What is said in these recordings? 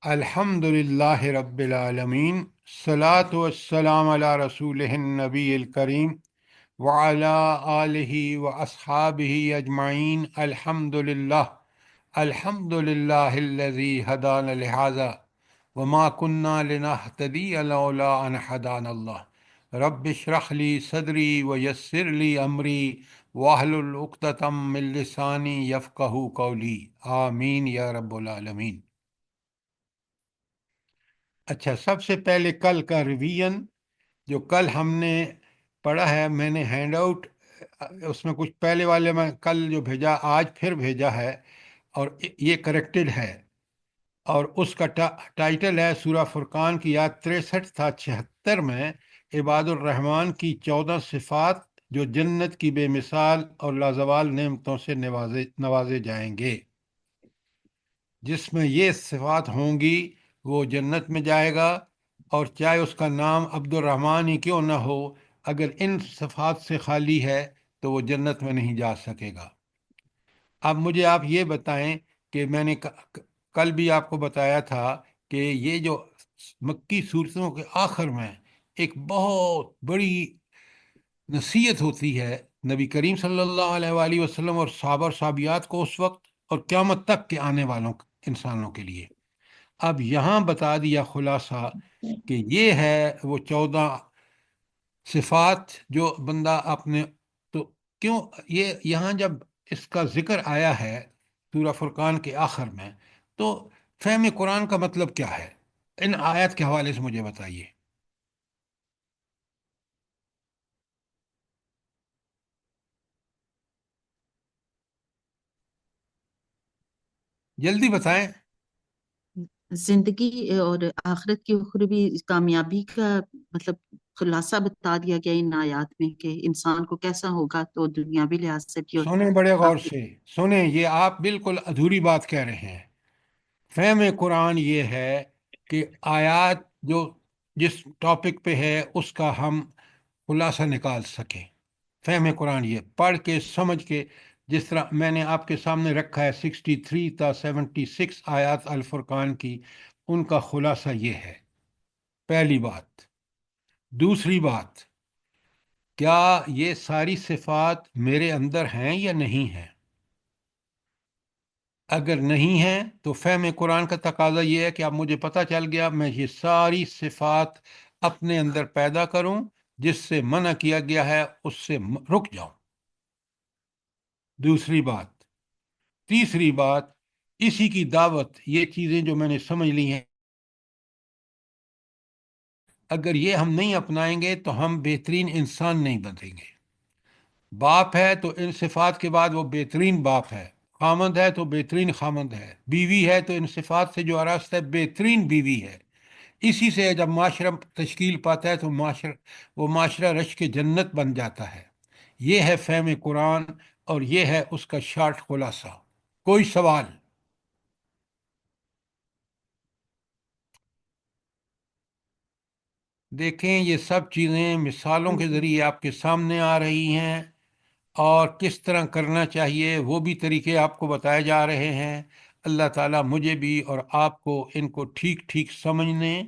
الحمد للہ رب العالمین، صلاۃ والسلام علی رسول النبی الکریم وعلی آلہ واصحابہ اجمعین۔ الحمد للہ الذی ہدانا لہذا وما کنا لنہتدی لولا ان ہدانا اللہ۔ رب اشرح لی صدری ویسر لی امری واحلل عقدۃ من لسانی یفقہوا قولی، آمین یا رب العالمین۔ اچھا، سب سے پہلے کل کا ریویژن جو کل ہم نے پڑھا ہے، میں نے ہینڈ آؤٹ اس میں کچھ پہلے والے میں کل جو بھیجا آج پھر بھیجا ہے، اور یہ کریکٹڈ ہے، اور اس کا ٹائٹل ہے سورہ فرقان کی آیت 63 تھا 76 میں، عباد الرحمن کی 14 صفات جو جنت کی بے مثال اور لازوال نعمتوں سے نوازے جائیں گے۔ جس میں یہ صفات ہوں گی وہ جنت میں جائے گا، اور چاہے اس کا نام عبد الرحمن ہی کیوں نہ ہو، اگر ان صفات سے خالی ہے تو وہ جنت میں نہیں جا سکے گا۔ اب مجھے آپ یہ بتائیں کہ میں نے کل بھی آپ کو بتایا تھا کہ یہ جو مکی صورتوں کے آخر میں ایک بہت بڑی نصیحت ہوتی ہے نبی کریم صلی اللہ علیہ وآلہ وسلم اور صحابہ اور صحابیات کو اس وقت اور قیامت تک کے آنے والوں انسانوں کے لیے۔ اب یہاں بتا دیا خلاصہ کہ یہ ہے وہ 14 صفات جو بندہ اپنے، تو کیوں یہ یہاں جب اس کا ذکر آیا ہے سورہ فرقان کے آخر میں، تو فہم قرآن کا مطلب کیا ہے؟ ان آیت کے حوالے سے مجھے بتائیے، جلدی بتائیں۔ زندگی اور آخرت کی اخروی کامیابی کا مطلب خلاصہ بتا دیا گیا ان آیات میں کہ انسان کو کیسا ہوگا تو دنیاوی لحاظ سے بھی اور سنیں بڑے غور آخرت۔ سے، سنیں، یہ آپ بالکل ادھوری بات کہہ رہے ہیں۔ فہم قرآن یہ ہے کہ آیات جو جس ٹاپک پہ ہے اس کا ہم خلاصہ نکال سکیں۔ فہم قرآن یہ پڑھ کے سمجھ کے، جس طرح میں نے آپ کے سامنے رکھا ہے 63 تا 76 آیات الفرقان کی، ان کا خلاصہ یہ ہے، پہلی بات۔ دوسری بات، کیا یہ ساری صفات میرے اندر ہیں یا نہیں ہیں؟ اگر نہیں ہیں تو فہم قرآن کا تقاضا یہ ہے کہ اب مجھے پتہ چل گیا، میں یہ ساری صفات اپنے اندر پیدا کروں، جس سے منع کیا گیا ہے اس سے رک جاؤں۔ دوسری بات۔ تیسری بات، اسی کی دعوت، یہ چیزیں جو میں نے سمجھ لی ہیں، اگر یہ ہم نہیں اپنائیں گے تو ہم بہترین انسان نہیں بنیں گے۔ باپ ہے تو ان صفات کے بعد وہ بہترین باپ ہے، خامند ہے تو بہترین خامند ہے، بیوی ہے تو ان صفات سے جو آراستہ ہے بہترین بیوی ہے۔ اسی سے جب معاشرہ تشکیل پاتا ہے تو وہ معاشرہ رش کے جنت بن جاتا ہے۔ یہ ہے فہم قرآن، اور یہ ہے اس کا شارٹ خلاصہ۔ کوئی سوال؟ دیکھیں، یہ سب چیزیں مثالوں کے ذریعے آپ کے سامنے آ رہی ہیں، اور کس طرح کرنا چاہیے وہ بھی طریقے آپ کو بتائے جا رہے ہیں۔ اللہ تعالیٰ مجھے بھی اور آپ کو ان کو ٹھیک ٹھیک سمجھنے،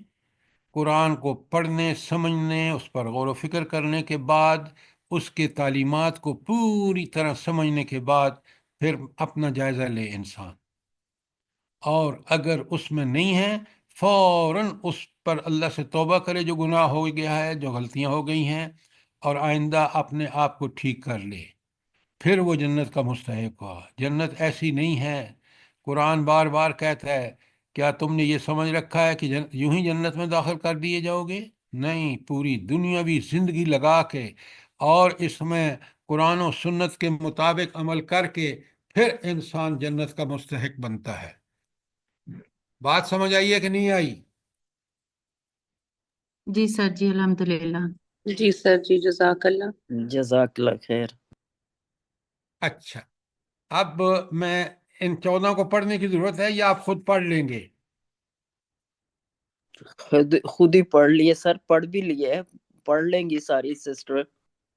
قرآن کو پڑھنے سمجھنے، اس پر غور و فکر کرنے کے بعد، اس کے تعلیمات کو پوری طرح سمجھنے کے بعد پھر اپنا جائزہ لے انسان، اور اگر اس میں نہیں ہے فوراً اس پر اللہ سے توبہ کرے جو گناہ ہو گیا ہے، جو غلطیاں ہو گئی ہیں، اور آئندہ اپنے آپ کو ٹھیک کر لے، پھر وہ جنت کا مستحق ہوا۔ جنت ایسی نہیں ہے، قرآن بار بار کہتا ہے، کیا تم نے یہ سمجھ رکھا ہے کہ یوں ہی جنت میں داخل کر دیے جاؤ گے؟ نہیں، پوری دنیاوی زندگی لگا کے اور اس میں قرآن و سنت کے مطابق عمل کر کے پھر انسان جنت کا مستحق بنتا ہے۔ بات سمجھ آئی ہے کہ نہیں آئی؟ جی سر، جی الحمدللہ۔ جی سر، جی جزاک اللہ۔ جزاک اللہ خیر۔ اچھا، اب میں ان 14 کو پڑھنے کی ضرورت ہے یا آپ خود پڑھ لیں گے؟ خود ہی پڑھ لیے سر، پڑھ بھی لیے، پڑھ لیں گی ساری سسٹر۔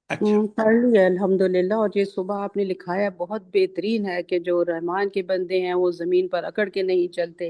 اچھا، پڑھ لیا الحمدللہ، اور یہ صبح آپ نے لکھا ہے بہت بہترین ہے کہ جو رحمان کے بندے ہیں وہ زمین پر اکڑ کے نہیں چلتے،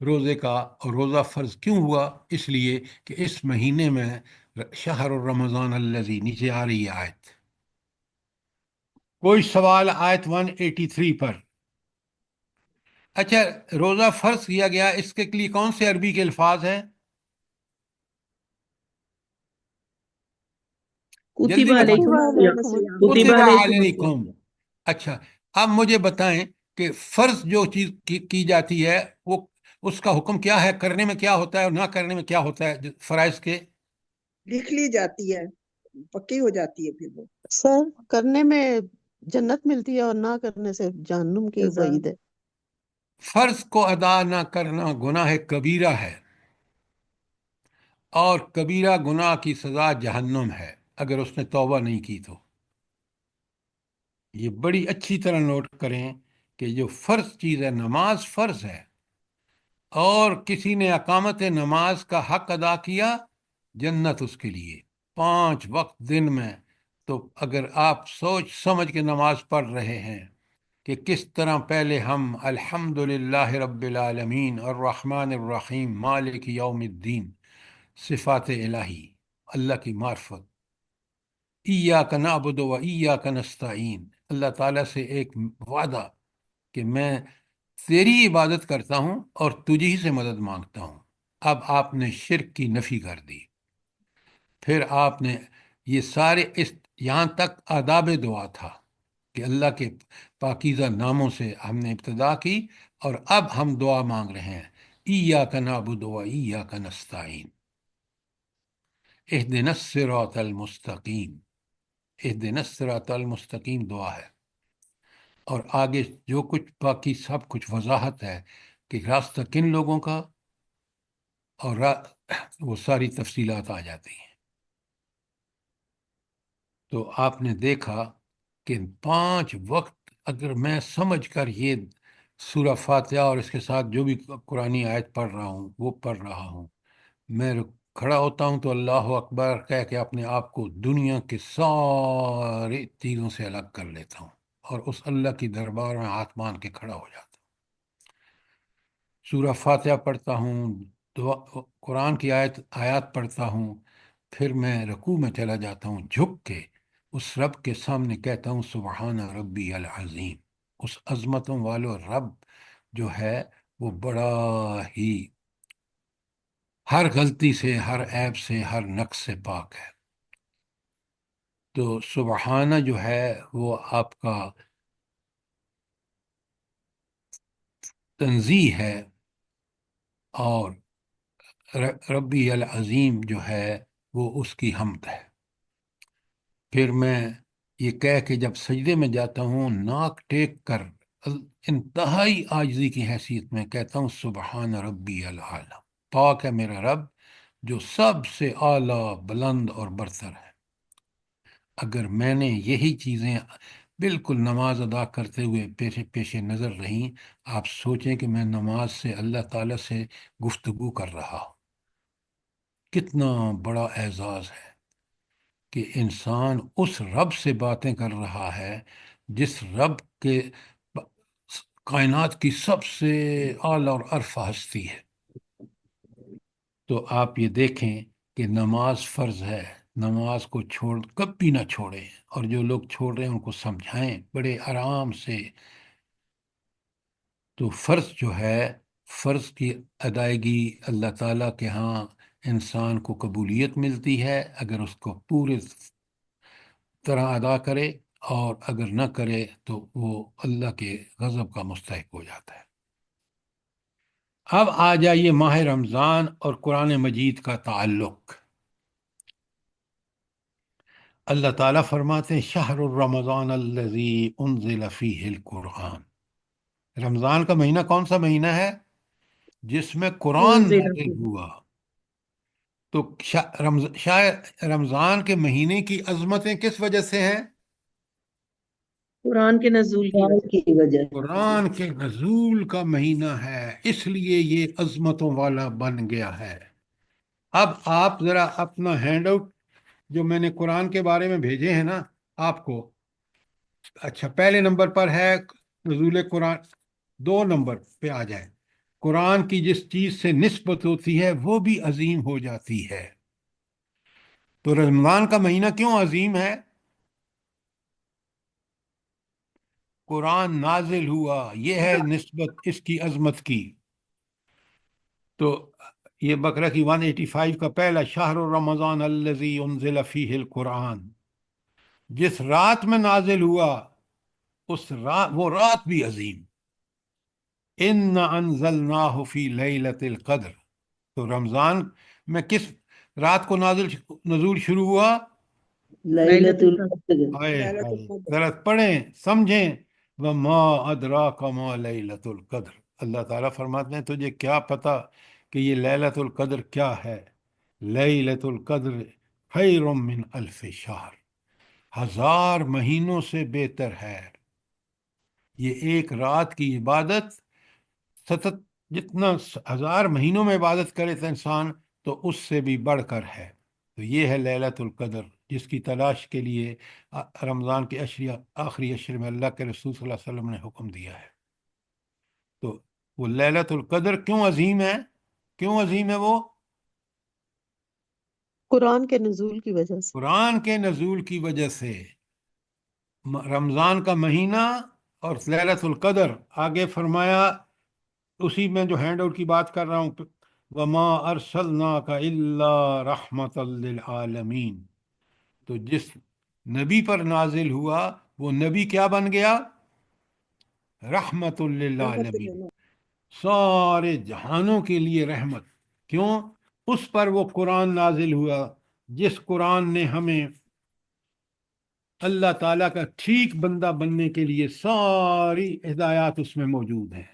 روزے کا، اور روزہ فرض کیوں ہوا؟ اس لیے کہ اس مہینے میں شہر الرمضان الذی، نیچے آ رہی ہے آیت۔ کوئی سوال آیت 183 پر؟ اچھا، روزہ فرض کیا گیا، اس کے لیے کون سے عربی کے الفاظ ہیں؟ جلدی کتب بتائیں۔ کتب علیکم علیکم الصیام الصیام کتب کتب علیکم الصیام۔ علیکم۔ اچھا، اب مجھے بتائیں کہ فرض جو چیز کی جاتی ہے، وہ اس کا حکم کیا ہے؟ کرنے میں کیا ہوتا ہے اور نہ کرنے میں کیا ہوتا ہے فرائض کے؟ لکھ لی جاتی ہے، پکی ہو جاتی ہے پھر وہ سر کرنے میں جنت ملتی ہے اور نہ کرنے سے جہنم کی سزا۔ وعید ہے۔ فرض کو ادا نہ کرنا گناہ کبیرہ ہے، اور کبیرہ گناہ کی سزا جہنم ہے اگر اس نے توبہ نہیں کی تو۔ یہ بڑی اچھی طرح نوٹ کریں کہ جو فرض چیز ہے، نماز فرض ہے، اور کسی نے اقامت نماز کا حق ادا کیا، جنت اس کے لیے 5 وقت دن میں۔ تو اگر آپ سوچ سمجھ کے نماز پڑھ رہے ہیں کہ کس طرح پہلے ہم الحمد رب العالمین الرحمن الرحیم مالک یوم الدین، صفات الہی، اللہ کی معرفت، ایاک نعبد و ایاک نستعین، اللہ تعالیٰ سے ایک وعدہ کہ میں تیری عبادت کرتا ہوں اور تجھی سے مدد مانگتا ہوں۔ اب آپ نے شرک کی نفی کر دی، پھر آپ نے یہ سارے یہاں تک آداب دعا تھا کہ اللہ کے پاکیزہ ناموں سے ہم نے ابتدا کی، اور اب ہم دعا مانگ رہے ہیں، ایاک نعبد و ایاک نستعین اہدنا الصراط المستقیم۔ اہدنا الصراط المستقیم دعا ہے، اور آگے جو کچھ باقی سب کچھ وضاحت ہے کہ راستہ کن لوگوں کا، اور وہ ساری تفصیلات آ جاتی ہیں۔ تو آپ نے دیکھا کہ 5 وقت اگر میں سمجھ کر یہ سورہ فاتحہ اور اس کے ساتھ جو بھی قرآنی آیت پڑھ رہا ہوں وہ پڑھ رہا ہوں، میں کھڑا ہوتا ہوں تو اللہ اکبر کہہ کے اپنے آپ کو دنیا کے سارے چیزوں سے الگ کر لیتا ہوں، اور اس اللہ کی دربار میں ہاتھ مان کے کھڑا ہو جاتا ہوں، سورہ فاتحہ پڑھتا ہوں، قرآن کی آیات پڑھتا ہوں، پھر میں رکوع میں چلا جاتا ہوں، جھک کے اس رب کے سامنے کہتا ہوں سبحان ربی العظیم۔ اس عظمتوں والو رب جو ہے وہ بڑا ہی ہر غلطی سے، ہر عیب سے، ہر نقص سے پاک ہے۔ تو سبحانہ جو ہے وہ آپ کا تنزیہ ہے، اور ربی العظیم جو ہے وہ اس کی حمد ہے۔ پھر میں یہ کہہ کے جب سجدے میں جاتا ہوں، ناک ٹیک کر انتہائی عاجزی کی حیثیت میں کہتا ہوں سبحان ربی العالی، پاک ہے میرا رب جو سب سے اعلیٰ، بلند اور برتر ہے۔ اگر میں نے یہی چیزیں بالکل نماز ادا کرتے ہوئے پیش نظر رہیں، آپ سوچیں کہ میں نماز سے اللہ تعالیٰ سے گفتگو کر رہا ہوں، کتنا بڑا اعزاز ہے کہ انسان اس رب سے باتیں کر رہا ہے جس رب کے کائنات کی سب سے اعلیٰ اور عرفہ ہستی ہے۔ تو آپ یہ دیکھیں کہ نماز فرض ہے، نماز کو کبھی نہ چھوڑیں، اور جو لوگ چھوڑ رہے ہیں ان کو سمجھائیں بڑے آرام سے۔ تو فرض جو ہے، فرض کی ادائیگی اللہ تعالیٰ کے ہاں انسان کو قبولیت ملتی ہے اگر اس کو پورے طرح ادا کرے، اور اگر نہ کرے تو وہ اللہ کے غضب کا مستحق ہو جاتا ہے۔ اب آ جائیے ماہ رمضان اور قرآن مجید کا تعلق۔ اللہ تعالیٰ فرماتے ہیں شہر الرمضان الذی انزل فیہ القرآن۔ رمضان کا مہینہ کون سا مہینہ ہے؟ جس میں قرآن انزل نازل فیہ، ہوا۔ تو رمضان کے مہینے کی عظمتیں کس وجہ سے ہیں؟ قرآن کے نزول کی قرآن وجہ کی وجہ سے۔ قرآن کے نزول کا مہینہ ہے، اس لیے یہ عظمتوں والا بن گیا ہے۔ اب آپ ذرا اپنا ہینڈ آؤٹ جو میں نے قرآن کے بارے میں بھیجے ہیں نا آپ کو، اچھا پہلے نمبر پر ہے نزول قرآن، 2 نمبر پہ آ جائے قرآن کی جس چیز سے نسبت ہوتی ہے وہ بھی عظیم ہو جاتی ہے۔ تو رمضان کا مہینہ کیوں عظیم ہے؟ قرآن نازل ہوا، یہ ہے نسبت اس کی عظمت کی۔ تو یہ بقرہ کی 185 کا پہلا شہر رمضان الذی انزل فیہ القرآن، جس رات میں نازل ہوا اس رات، وہ رات بھی عظیم۔ ان انزلناہ فی لیلۃ القدر، تو رمضان میں کس رات کو نزول شروع ہوا؟ ليلة القدر۔ ہائے ليلة ہائے، القدر۔ ذرا پڑھیں سمجھیں۔ وما ادراک ما لیلۃ القدر، اللہ تعالیٰ فرماتے ہیں تجھے کیا پتہ کہ یہ لیلۃ القدر کیا ہے؟ لیلۃ القدر خیر من الف شہر، 1000 مہینوں سے بہتر ہے۔ یہ ایک رات کی عبادت جتنا 1000 مہینوں میں عبادت کرے تو انسان، تو اس سے بھی بڑھ کر ہے۔ تو یہ ہے لیلۃ القدر، جس کی تلاش کے لیے رمضان کے آخری عشر میں اللہ کے رسول صلی اللہ علیہ وسلم نے حکم دیا ہے۔ تو وہ لیلۃ القدر کیوں عظیم ہے؟ کیوں عظیم ہے وہ؟ قرآن کے نزول کی وجہ سے۔ قرآن کے نزول کی وجہ سے۔ رمضان کا مہینہ اور لیلۃ القدر، آگے فرمایا اسی میں جو ہینڈ آؤٹ کی بات کر رہا ہوں، وما ارسلناک الا رحمۃ للعالمین، تو جس نبی پر نازل ہوا وہ نبی کیا بن گیا؟ رحمت رحمت للعالمین، للہ۔ سارے جہانوں کے لیے رحمت۔ کیوں؟ اس پر وہ قرآن نازل ہوا جس قرآن نے ہمیں اللہ تعالیٰ کا ٹھیک بندہ بننے کے لیے ساری ہدایات اس میں موجود ہیں۔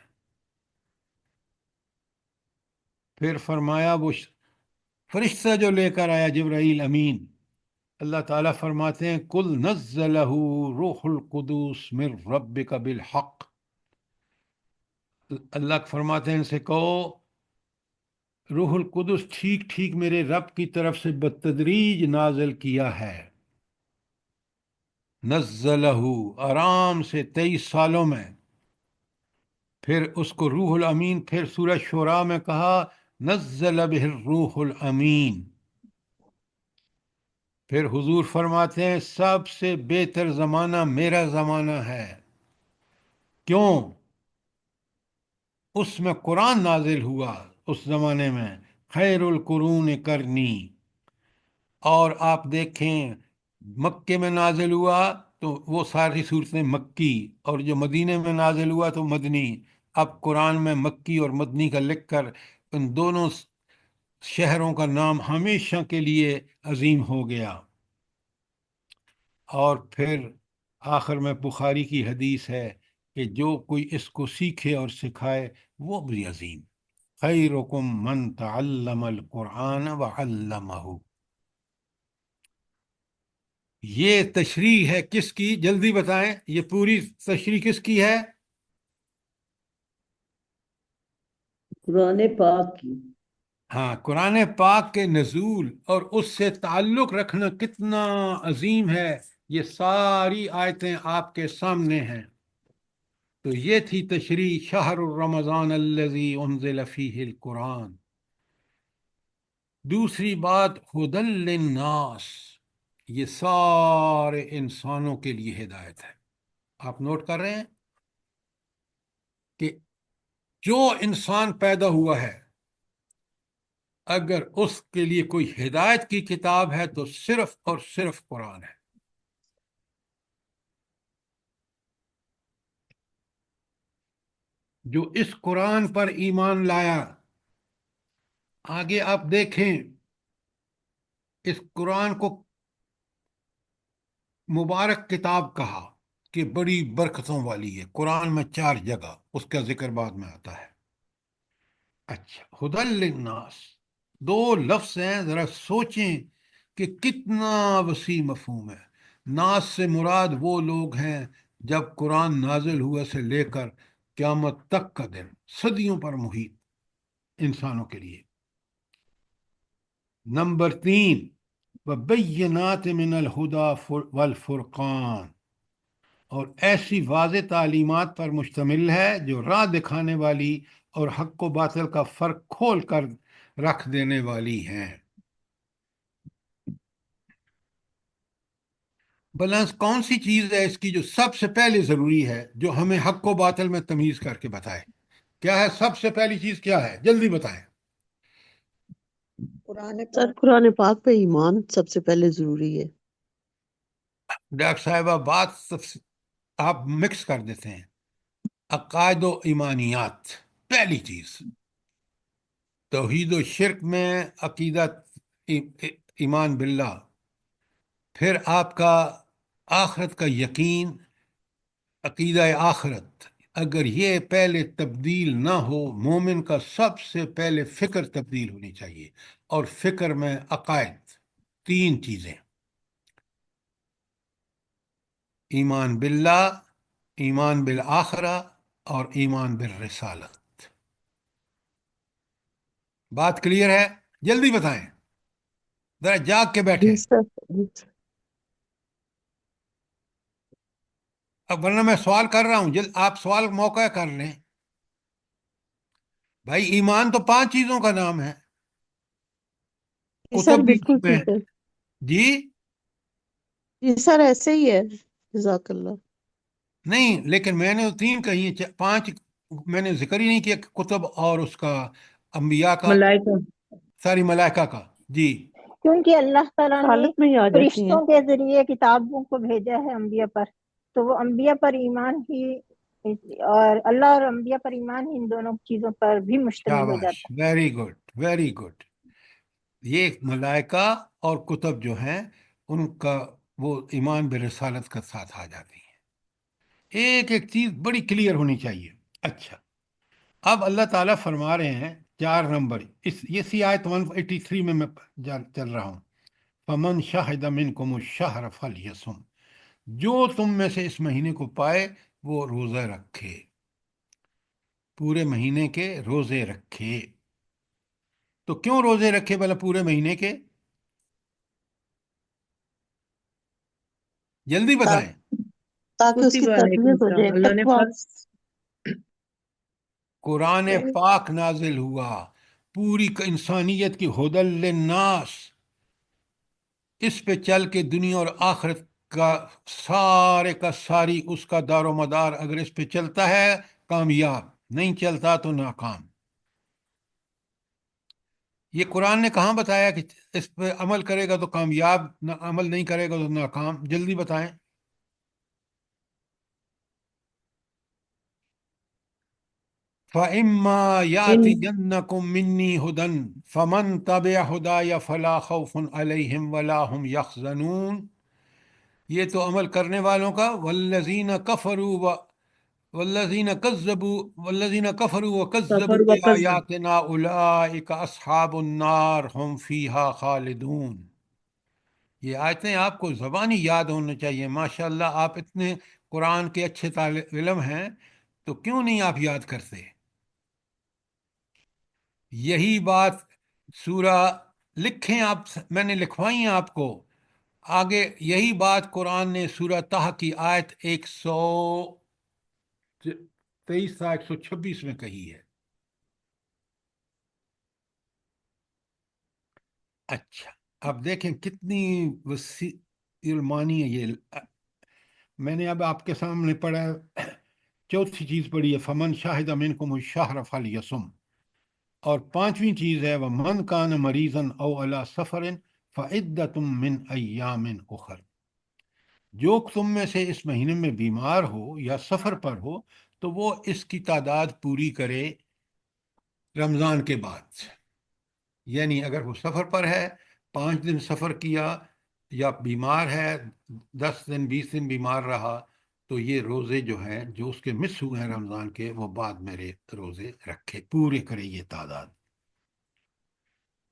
پھر فرمایا وہ فرشتہ جو لے کر آیا جبرائیل امین، اللہ تعالیٰ فرماتے ہیں کل نزلہ روح القدس من ربک بالحق، اللہ فرماتے ہیں ان سے کہو روح القدس ٹھیک ٹھیک میرے رب کی طرف سے بتدریج نازل کیا ہے۔ نزلہ، آرام سے 23 سالوں میں۔ پھر اس کو روح الامین، پھر سورہ شعراء میں کہا نزل بہ الروح الامین۔ پھر حضور فرماتے ہیں سب سے بہتر زمانہ میرا زمانہ ہے۔ کیوں؟ اس میں قرآن نازل ہوا اس زمانے میں، خیر القرون کرنی۔ اور آپ دیکھیں مکے میں نازل ہوا تو وہ ساری صورتیں مکی، اور جو مدینے میں نازل ہوا تو مدنی۔ اب قرآن میں مکی اور مدنی کا لکھ کر ان دونوں شہروں کا نام ہمیشہ کے لیے عظیم ہو گیا۔ اور پھر آخر میں بخاری کی حدیث ہے کہ جو کوئی اس کو سیکھے اور سکھائے وہ بھی عظیم۔ خیرکم من تعلم القرآن وعلمہ۔ یہ تشریح ہے کس کی؟ جلدی بتائیں، یہ پوری تشریح کس کی ہے؟ قرآن پاک کی۔ ہاں، قرآن پاک کے نزول اور اس سے تعلق رکھنا کتنا عظیم ہے، یہ ساری آیتیں آپ کے سامنے ہیں۔ تو یہ تھی تشریح شہر رمضان الذی انزل فیہ القرآن۔ دوسری بات ھدی للناس، یہ سارے انسانوں کے لیے ہدایت ہے۔ آپ نوٹ کر رہے ہیں کہ جو انسان پیدا ہوا ہے اگر اس کے لیے کوئی ہدایت کی کتاب ہے تو صرف اور صرف قرآن ہے۔ جو اس قرآن پر ایمان لایا، آگے آپ دیکھیں اس قرآن کو مبارک کتاب کہا کہ بڑی برکتوں والی ہے۔ قرآن میں 4 جگہ اس کا ذکر بعد میں آتا ہے۔ اچھا، ھدی للناس 2 لفظ ہیں، ذرا سوچیں کہ کتنا وسیع مفہوم ہے۔ ناس سے مراد وہ لوگ ہیں جب قرآن نازل ہوا سے لے کر قیامت تک کا دن، صدیوں پر محیط انسانوں کے لیے۔ نمبر 3، وبینات من الہدی والفرقان، اور ایسی واضح تعلیمات پر مشتمل ہے جو راہ دکھانے والی اور حق و باطل کا فرق کھول کر رکھ دینے والی ہیں۔ بیلنس کون سی چیز ہے اس کی جو سب سے پہلے ضروری ہے، جو ہمیں حق و باطل میں تمیز کر کے بتائے؟ کیا ہے سب سے پہلی چیز؟ کیا ہے؟ جلدی بتائیں۔ قرآن سر پاک۔ قرآن پاک پہ ایمان سب سے پہلے ضروری ہے۔ ڈاکٹر صاحبہ آپ مکس کر دیتے ہیں۔ عقائد و ایمانیات پہلی چیز، توحید و شرک میں عقیدت ایمان باللہ، پھر آپ کا آخرت کا یقین، عقیدہ آخرت۔ اگر یہ پہلے تبدیل نہ ہو، مومن کا سب سے پہلے فکر تبدیل ہونی چاہیے، اور فکر میں عقائد، تین چیزیں: ایمان باللہ، ایمان بالآخرہ، اور ایمان بالرسالت۔ بات کلیئر ہے؟ جلدی بتائیں، ذرا جاگ کے بیٹھیں۔ جی سر، جی سر۔ اب ورنہ میں سوال کر رہا ہوں، آپ سوال موقع کر لیں۔ بھائی ایمان تو 5 چیزوں کا نام ہے، جی سر کتب بھی اس بالکل میں ٹھیک ہے۔ جی جی سر ایسے ہی ہے، جزاک اللہ۔ نہیں، لیکن میں نے 3 کہی ہیں، 5 میں نے ذکر ہی نہیں کیا، کتب اور اس کا، انبیاء کا، ملائکہ۔ ساری ملائکہ کا۔ جی کیونکہ اللہ تعالیٰ نے حالت میں ہی آ جاتی ہیں۔ فرشتوں کے ذریعے کتابوں کو بھیجا ہے انبیاء پر، تو وہ انبیاء پر ایمان ہی، اور اللہ اور انبیاء پر ایمان ہی ان دونوں چیزوں پر بھی مشتمل ہو شاباش، جاتا ویری گڈ ویری گڈ۔ یہ ملائکہ اور کتب جو ہیں ان کا وہ ایمان برسالت کا ساتھ آ جاتی ہیں۔ ایک ایک چیز بڑی کلیئر ہونی چاہیے۔ اچھا، اب اللہ تعالیٰ فرما رہے ہیں 4 نمبر، اسی آیت 183 میں چل رہا ہوں۔ فمن شاہد منکم الشہر فلیصم، جو تم میں سے اس مہینے کو پائے وہ روزہ رکھے، پورے مہینے کے روزے رکھے۔ تو کیوں روزے رکھے بھلا پورے مہینے کے؟ جلدی بتائیں۔ تاکہ اس کی کتب علیکم تربیت ہو السلام، جائے، اللہ نے تقویٰ۔ فرض۔ قرآن پاک نازل ہوا پوری انسانیت کی ہدی للناس، اس پہ چل کے دنیا اور آخرت کا ساری اس کا دار و مدار، اگر اس پہ چلتا ہے کامیاب، نہیں چلتا تو ناکام۔ یہ قرآن نے کہاں بتایا کہ اس پہ عمل کرے گا تو کامیاب، عمل نہیں کرے گا تو ناکام؟ جلدی بتائیں۔ فَإِمَّا يَأْتِيَنَّكُم مِّنِّي هُدًى فَمَن تَبِعَ هُدَايَ فَلَا خَوْفٌ عَلَيْهِمْ وَلَا هُمْ يَحْزَنُونَ۔ یہ تو عمل کرنے والوں کا، والذین کفروا والذین کفروا سفر وکذبوا وقت۔ بآیاتنا اولئک اصحاب النار هم فیہا خالدون۔ یہ آیتیں آپ کو زبانی یاد ہونا چاہیے۔ ماشاءاللہ آپ اتنے قرآن کے اچھے طالب علم ہیں، تو کیوں نہیں آپ یاد کرتے؟ یہی بات سورہ، لکھیں آپ، میں نے لکھوائی ہیں آپ کو آگے، یہی بات قرآن نے سورہ طہ کی آیت 123 تا 126 میں کہی ہے۔ اچھا، اب دیکھیں کتنی وسیع المانی ہے یہ۔ میں نے اب آپ کے سامنے پڑھا ہے، چوتھی چیز پڑھی ہے فمن شاہد منکم الشہر فلیصم، اور 5ویں چیز ہے ومن کان مریضا او علی سفر فعدۃ من ایام اخر، جو تم میں سے اس مہینے میں بیمار ہو یا سفر پر ہو تو وہ اس کی تعداد پوری کرے رمضان کے بعد۔ یعنی اگر وہ سفر پر ہے، 5 دن سفر کیا، یا بیمار ہے 10 دن 20 دن بیمار رہا، تو یہ روزے جو ہیں جو اس کے مس ہوئے ہیں رمضان کے، وہ بعد میرے روزے رکھے، پورے کرے یہ تعداد۔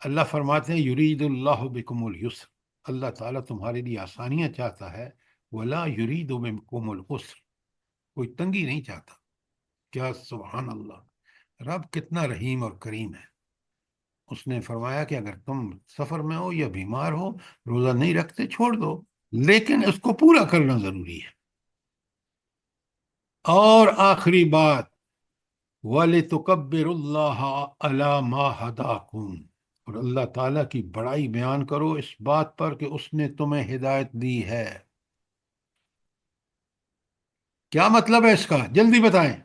اللہ فرماتے ہیں یرید اللہ بکم الیسر، اللہ تعالیٰ تمہارے لیے آسانیاں چاہتا ہے، ولا یرید بکم العسر، کوئی تنگی نہیں چاہتا۔ کیا سبحان اللہ، رب کتنا رحیم اور کریم ہے۔ اس نے فرمایا کہ اگر تم سفر میں ہو یا بیمار ہو، روزہ نہیں رکھتے چھوڑ دو، لیکن اس کو پورا کرنا ضروری ہے۔ اور آخری بات، وَلِتُكَبِّرُ اللَّهَ عَلَى مَا هَدَاكُمْ، اور اللہ تعالیٰ کی بڑائی بیان کرو اس بات پر کہ اس نے تمہیں ہدایت دی ہے۔ کیا مطلب ہے اس کا؟ جلدی بتائیں۔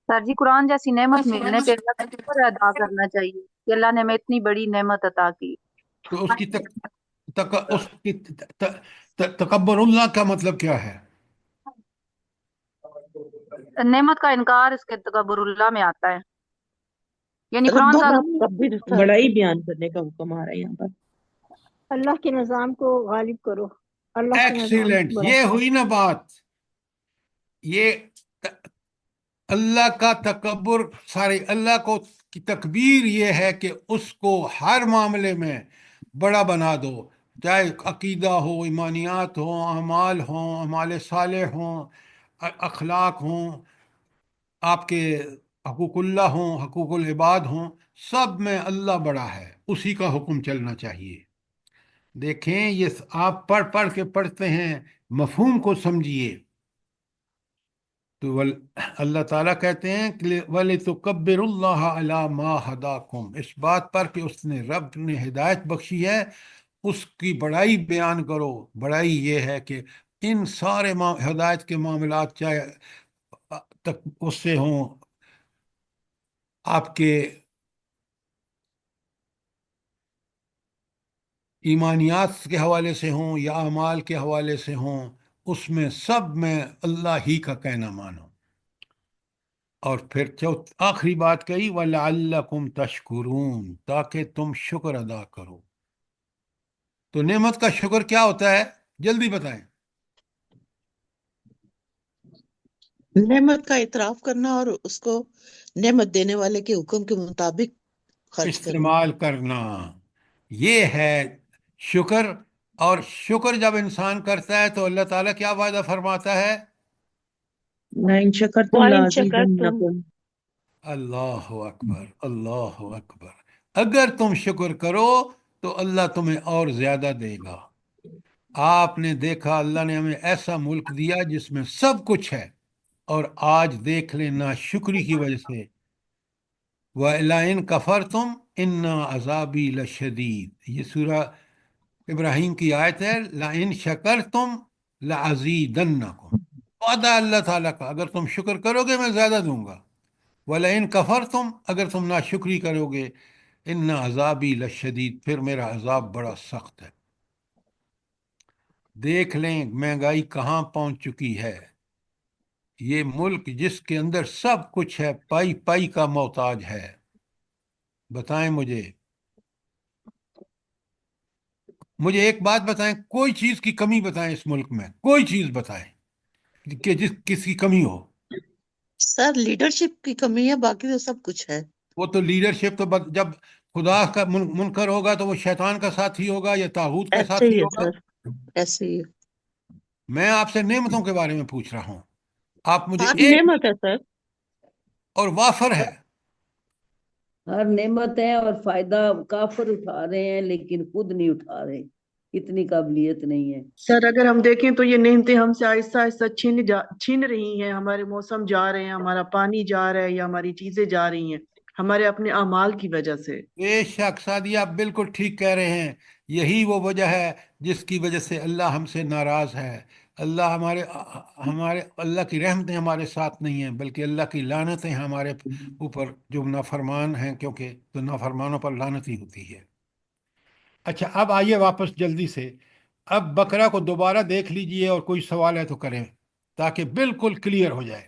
سر جی، قرآن جیسی نعمت ملنے پہ اللہ کا شکر ادا کرنا چاہیے کہ اللہ نے ہمیں اتنی بڑی نعمت عطا کی۔ تو اس کی اس کی تکبر اللہ کا مطلب کیا ہے؟ نعمت کا انکار اس کے تکبر اللہ میں آتا ہے، یعنی قرآن کا ربنا تکبیر تھا۔ بڑائی بیان کرنے کا حکم آ رہا ہے یہاں پر۔ اللہ کے نظام کو غالب کرو، اللہ کے نظام ایکسیلنٹ، کو بڑا یہ کرو۔ ہوئی نا بات۔ یہ اللہ کا تکبر، سارے اللہ کو کی تکبیر یہ ہے کہ اس کو ہر معاملے میں بڑا بنا دو، چاہے عقیدہ ہو، ایمانیات ہوں، اعمال ہوں، اعمال صالح ہوں، اخلاق ہوں، آپ کے حقوق اللہ ہوں، حقوق العباد ہوں، سب میں اللہ بڑا ہے، اسی کا حکم چلنا چاہیے۔ دیکھیں، یہ آپ پڑھ پڑھ کے پڑھتے ہیں، مفہوم کو سمجھیے۔ تو اللہ تعالیٰ کہتے ہیں کہ وَلِتُكَبِّرُ اللَّهَ عَلَى مَا هَدَاكُمْ، اس بات پر کہ اس نے رب نے ہدایت بخشی ہے، اس کی بڑائی بیان کرو۔ بڑائی یہ ہے کہ ان سارے ہدایت کے معاملات، چاہے تک اس سے ہوں، آپ کے ایمانیات کے حوالے سے ہوں یا اعمال کے حوالے سے ہوں، اس میں سب میں اللہ ہی کا کہنا مانو۔ اور پھر آخری بات کہی وَلَعَلَّكُمْ تَشْكُرُونَ، تاکہ تم شکر ادا کرو۔ تو نعمت کا شکر کیا ہوتا ہے؟ جلدی بتائیں۔ نعمت کا اعتراف کرنا اور اس کو نعمت دینے والے کے حکم کے مطابق خرچ کرنا۔ استعمال کرنا، یہ ہے شکر۔ اور شکر جب انسان کرتا ہے تو اللہ تعالیٰ کیا وعدہ فرماتا ہے؟ لَإِن شَكَرْتُمْ وَإِن شَكَرْتُمْ، لَأَزِيدَنَّكُمْ۔ اللہ اکبر، اللہ اکبر، اگر تم شکر کرو تو اللہ تمہیں اور زیادہ دے گا۔ آپ نے دیکھا اللہ نے ہمیں ایسا ملک دیا جس میں سب کچھ ہے، اور آج دیکھ لیں ناشکری کی وجہ سے وَلَئِن كَفَرْتُمْ إِنَّ عَذَابِي لَشَدِيدٌ، یہ سورہ ابراہیم کی آیت ہے۔ لَئِن شَكَرْتُمْ لَأَزِيدَنَّكُمْ، وعدہ اللہ تعالیٰ کا، اگر تم شکر کرو گے میں زیادہ دوں گا۔ وَلَئِن كَفَرْتُمْ، اگر تم ناشکری کرو گے، إِنَّ عَذَابِي لَشَدِيدٌ، پھر میرا عذاب بڑا سخت ہے۔ دیکھ لیں مہنگائی کہاں پہنچ چکی ہے۔ یہ ملک جس کے اندر سب کچھ ہے، پائی پائی کا محتاج ہے۔ بتائیں مجھے ایک بات بتائیں، کوئی چیز کی کمی بتائیں اس ملک میں، کوئی چیز بتائیں کہ کس کی کمی ہو۔ سر لیڈرشپ کی کمی ہے، باقی تو سب کچھ ہے۔ وہ تو لیڈرشپ تو جب خدا کا منکر ہوگا تو وہ شیطان کا ساتھی ہوگا یا طاغوت کا ایسے ساتھی ہی ہے ہوگا۔ سر، ایسے ہی ہے۔ میں آپ سے نعمتوں کے بارے میں پوچھ رہا ہوں، آپ مجھے ہر ایک، نعمت ہے سر۔ اور وافر ہے۔ ہر نعمت ہے اور فائدہ کافر اٹھا رہے ہیں لیکن خود نہیں اٹھا رہے، اتنی قابلیت نہیں ہے۔ سر اگر ہم دیکھیں تو یہ نعمتیں ہم سے آہستہ آہستہ چھین رہی ہیں، ہمارے موسم جا رہے ہیں، ہمارا پانی جا رہا ہے یا ہماری چیزیں جا رہی ہیں ہمارے اپنے اعمال کی وجہ سے۔ بے شک سعدیہ، آپ بالکل ٹھیک کہہ رہے ہیں، یہی وہ وجہ ہے جس کی وجہ سے اللہ ہم سے ناراض ہے۔ اللہ ہمارے اللہ کی رحمتیں ہمارے ساتھ نہیں ہیں، بلکہ اللہ کی لعنتیں ہیں ہمارے اوپر، جو نافرمان ہیں، کیونکہ تو نافرمانوں پر لعنت ہی ہوتی ہے۔ اچھا، اب آئیے واپس جلدی سے، اب بقرہ کو دوبارہ دیکھ لیجئے اور کوئی سوال ہے تو کریں تاکہ بالکل کلیئر ہو جائے۔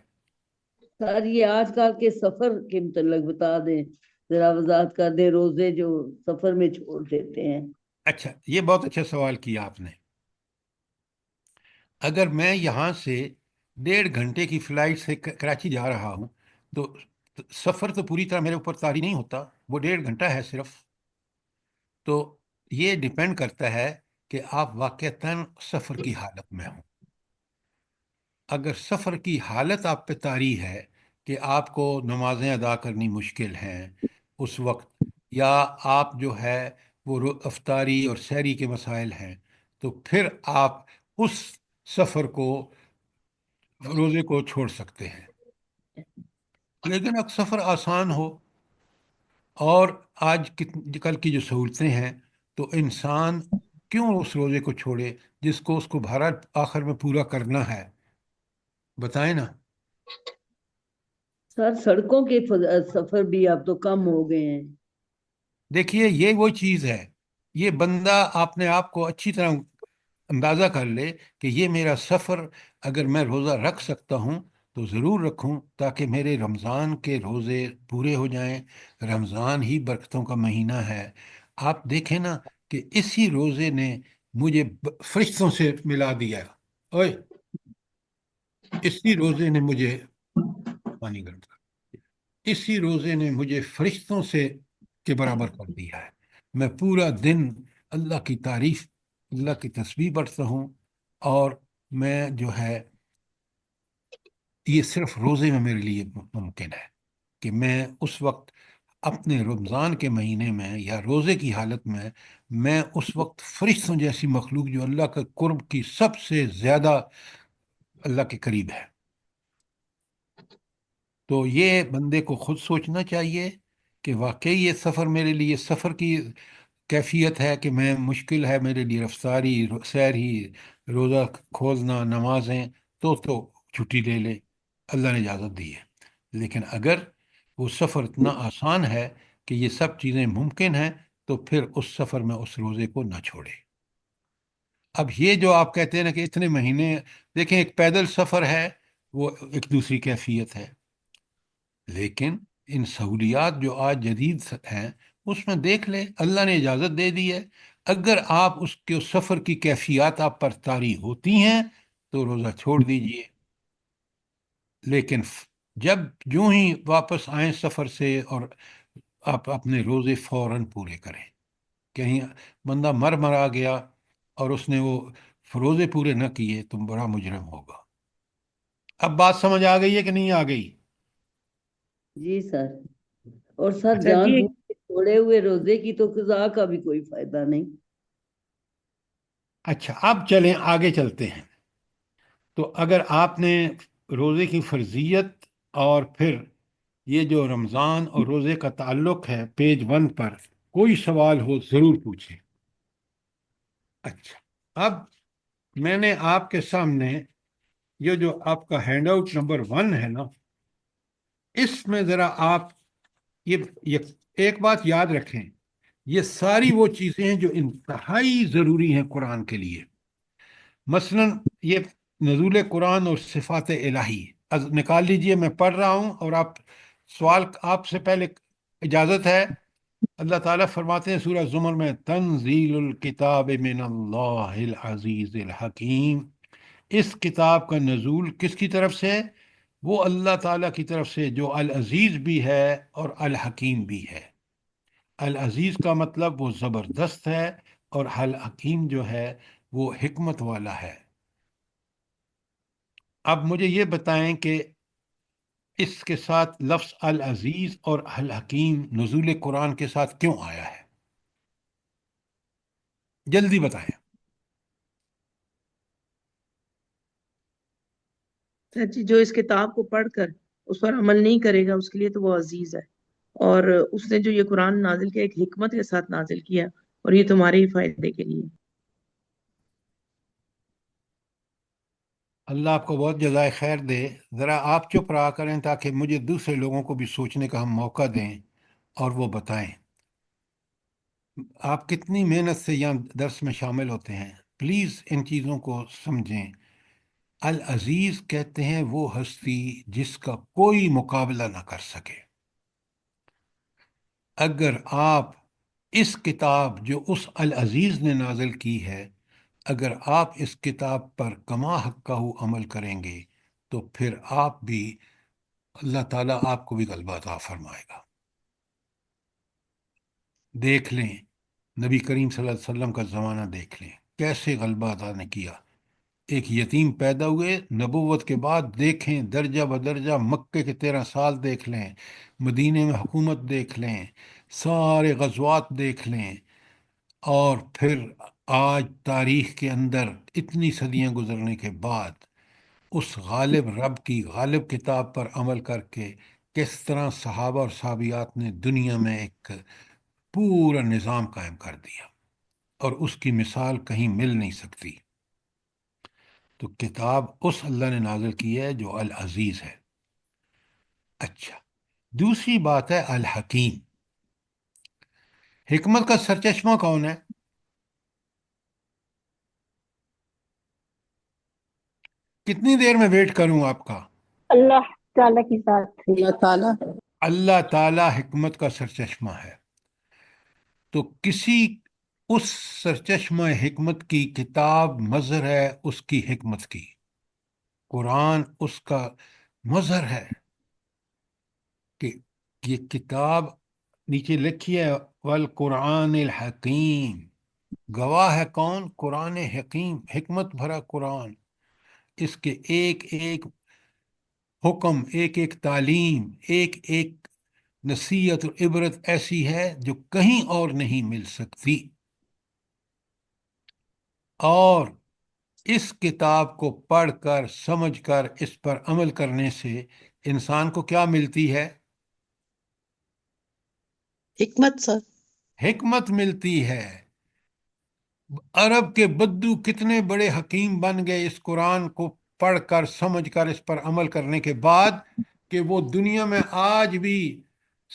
سر یہ آج کل کے سفر کے متعلق بتا دیں، ذرا وضاحت کر دیں، روزے جو سفر میں چھوڑ دیتے ہیں۔ اچھا، یہ بہت اچھا سوال کیا آپ نے۔ اگر میں یہاں سے 1.5 گھنٹے کی فلائٹ سے کراچی جا رہا ہوں تو سفر تو پوری طرح میرے اوپر طاری نہیں ہوتا، وہ 1.5 گھنٹہ ہے صرف۔ تو یہ ڈیپینڈ کرتا ہے کہ آپ واقعتاً سفر کی حالت میں ہوں۔ اگر سفر کی حالت آپ پہ طاری ہے کہ آپ کو نمازیں ادا کرنی مشکل ہیں اس وقت، یا آپ جو ہے وہ افطاری اور سحری کے مسائل ہیں، تو پھر آپ اس سفر کو، روزے کو چھوڑ سکتے ہیں۔ لیکن اگر سفر آسان ہو اور آج کل کی جو سہولتیں ہیں، تو انسان کیوں اس روزے کو چھوڑے جس کو اس کو بھارت آخر میں پورا کرنا ہے؟ بتائیں نا۔ سر سڑکوں کے سفر بھی اب تو کم ہو گئے ہیں۔ دیکھیے، یہ وہ چیز ہے، یہ بندہ اپنے آپ کو اچھی طرح اندازہ کر لے کہ یہ میرا سفر اگر میں روزہ رکھ سکتا ہوں تو ضرور رکھوں، تاکہ میرے رمضان کے روزے پورے ہو جائیں۔ رمضان ہی برکتوں کا مہینہ ہے۔ آپ دیکھیں نا کہ اسی روزے نے مجھے فرشتوں سے ملا دیا۔ اوئے، اسی روزے نے مجھے پانی گرم کر، اسی روزے نے مجھے فرشتوں سے کے برابر کر دیا ہے۔ میں پورا دن اللہ کی تعریف، اللہ کی تسبیح پڑھتا ہوں، اور میں جو ہے، یہ صرف روزے میں میرے لیے ممکن ہے کہ میں اس وقت اپنے رمضان کے مہینے میں یا روزے کی حالت میں اس وقت فرشتوں جیسی مخلوق جو اللہ کے قرب کی سب سے زیادہ اللہ کے قریب ہے۔ تو یہ بندے کو خود سوچنا چاہیے کہ واقعی یہ سفر میرے لیے سفر کی کیفیت ہے کہ میں مشکل ہے میرے لیے رفتاری، سیر ہی، روزہ کھولنا، نمازیں، تو چھٹی لے لے، اللہ نے اجازت دی ہے۔ لیکن اگر وہ سفر اتنا آسان ہے کہ یہ سب چیزیں ممکن ہیں، تو پھر اس سفر میں اس روزے کو نہ چھوڑے۔ اب یہ جو آپ کہتے ہیں نا کہ اتنے مہینے، دیکھیں ایک پیدل سفر ہے، وہ ایک دوسری کیفیت ہے، لیکن ان سہولیات جو آج جدید ہیں اس میں دیکھ لیں، اللہ نے اجازت دے دی ہے۔ اگر آپ اس کے سفر کی کیفیات آپ پر طاری ہوتی ہیں تو روزہ چھوڑ دیجئے، لیکن جب جو ہی واپس آئیں سفر سے، اور آپ اپنے روزے فوراً پورے کریں۔ کہیں بندہ مرا گیا اور اس نے وہ روزے پورے نہ کیے تو بڑا مجرم ہوگا۔ اب بات سمجھ آ گئی ہے کہ نہیں آ گئی؟ جی سر۔ اور سر اچھا جان جی، بوجھ کے چھوڑے ہوئے روزے کی تو قضا کا بھی کوئی فائدہ نہیں۔ اچھا، اب چلیں آگے چلتے ہیں۔ تو اگر آپ نے روزے کی فرضیت اور پھر یہ جو رمضان اور روزے کا تعلق ہے پیج 1 پر کوئی سوال ہو ضرور پوچھیں۔ اچھا، اب میں نے آپ کے سامنے یہ جو آپ کا ہینڈ آؤٹ نمبر 1 ہے نا، اس میں ذرا آپ یہ ایک بات یاد رکھیں، یہ ساری وہ چیزیں ہیں جو انتہائی ضروری ہیں قرآن کے لیے۔ مثلا یہ نزول قرآن اور صفات الہی نکال لیجئے، میں پڑھ رہا ہوں اور آپ سوال، آپ سے پہلے اجازت ہے۔ اللہ تعالیٰ فرماتے ہیں سورہ زمر میں، تنزیل الکتاب من اللہ العزیز الحکیم۔ اس کتاب کا نزول کس کی طرف سے؟ وہ اللہ تعالیٰ کی طرف سے جو العزیز بھی ہے اور الحکیم بھی ہے۔ العزیز کا مطلب وہ زبردست ہے، اور الحکیم جو ہے وہ حکمت والا ہے۔ اب مجھے یہ بتائیں کہ اس کے ساتھ لفظ العزیز اور الحکیم نزول قرآن کے ساتھ کیوں آیا ہے؟ جلدی بتائیں۔ سر جی، جو اس کتاب کو پڑھ کر اس پر عمل نہیں کرے گا اس کے لیے تو وہ عزیز ہے، اور اس نے جو یہ قرآن نازل کیا ایک حکمت کے ساتھ نازل کیا، اور یہ تمہارے ہی فائدے کے لیے۔ اللہ آپ کو بہت جزائے خیر دے۔ ذرا آپ چپ رہا کریں تاکہ مجھے دوسرے لوگوں کو بھی سوچنے کا ہم موقع دیں اور وہ بتائیں۔ آپ کتنی محنت سے یہاں درس میں شامل ہوتے ہیں، پلیز ان چیزوں کو سمجھیں۔ العزیز کہتے ہیں وہ ہستی جس کا کوئی مقابلہ نہ کر سکے۔ اگر آپ اس کتاب جو اس العزیز نے نازل کی ہے، اگر آپ اس کتاب پر کما حقہ عمل کریں گے تو پھر آپ بھی، اللہ تعالیٰ آپ کو بھی غلبہ عطا فرمائے گا۔ دیکھ لیں نبی کریم صلی اللہ علیہ وسلم کا زمانہ، دیکھ لیں کیسے غلبہ عطا نے کیا۔ ایک یتیم پیدا ہوئے نبوت کے بعد، دیکھیں درجہ بدرجہ مکے کے 13 سال دیکھ لیں، مدینے میں حکومت دیکھ لیں، سارے غزوات دیکھ لیں، اور پھر آج تاریخ کے اندر اتنی صدیاں گزرنے کے بعد اس غالب رب کی غالب کتاب پر عمل کر کے کس طرح صحابہ اور صحابیات نے دنیا میں ایک پورا نظام قائم کر دیا، اور اس کی مثال کہیں مل نہیں سکتی۔ تو کتاب اس اللہ نے نازل کی ہے جو العزیز ہے۔ اچھا، دوسری بات ہے الحکیم۔ حکمت کا سرچشمہ کون ہے؟ کتنی دیر میں ویٹ کروں آپ کا؟ اللہ تعالیٰ کی ذات۔ اللہ تعالیٰ اللہ تعالی حکمت کا سرچشمہ ہے۔ تو کسی اس سرچشمہ حکمت کی کتاب مظہر ہے اس کی حکمت کی، قرآن اس کا مظہر ہے کہ یہ کتاب نیچے لکھی ہے والقرآن الحکیم، گواہ ہے کون؟ قرآن حکیم، حکمت بھرا قرآن۔ اس کے ایک ایک حکم، ایک ایک تعلیم، ایک ایک نصیحت اور عبرت ایسی ہے جو کہیں اور نہیں مل سکتی۔ اور اس کتاب کو پڑھ کر سمجھ کر اس پر عمل کرنے سے انسان کو کیا ملتی ہے؟ حکمت سر۔ حکمت ملتی ہے۔ عرب کے بدو کتنے بڑے حکیم بن گئے اس قرآن کو پڑھ کر سمجھ کر اس پر عمل کرنے کے بعد، کہ وہ دنیا میں آج بھی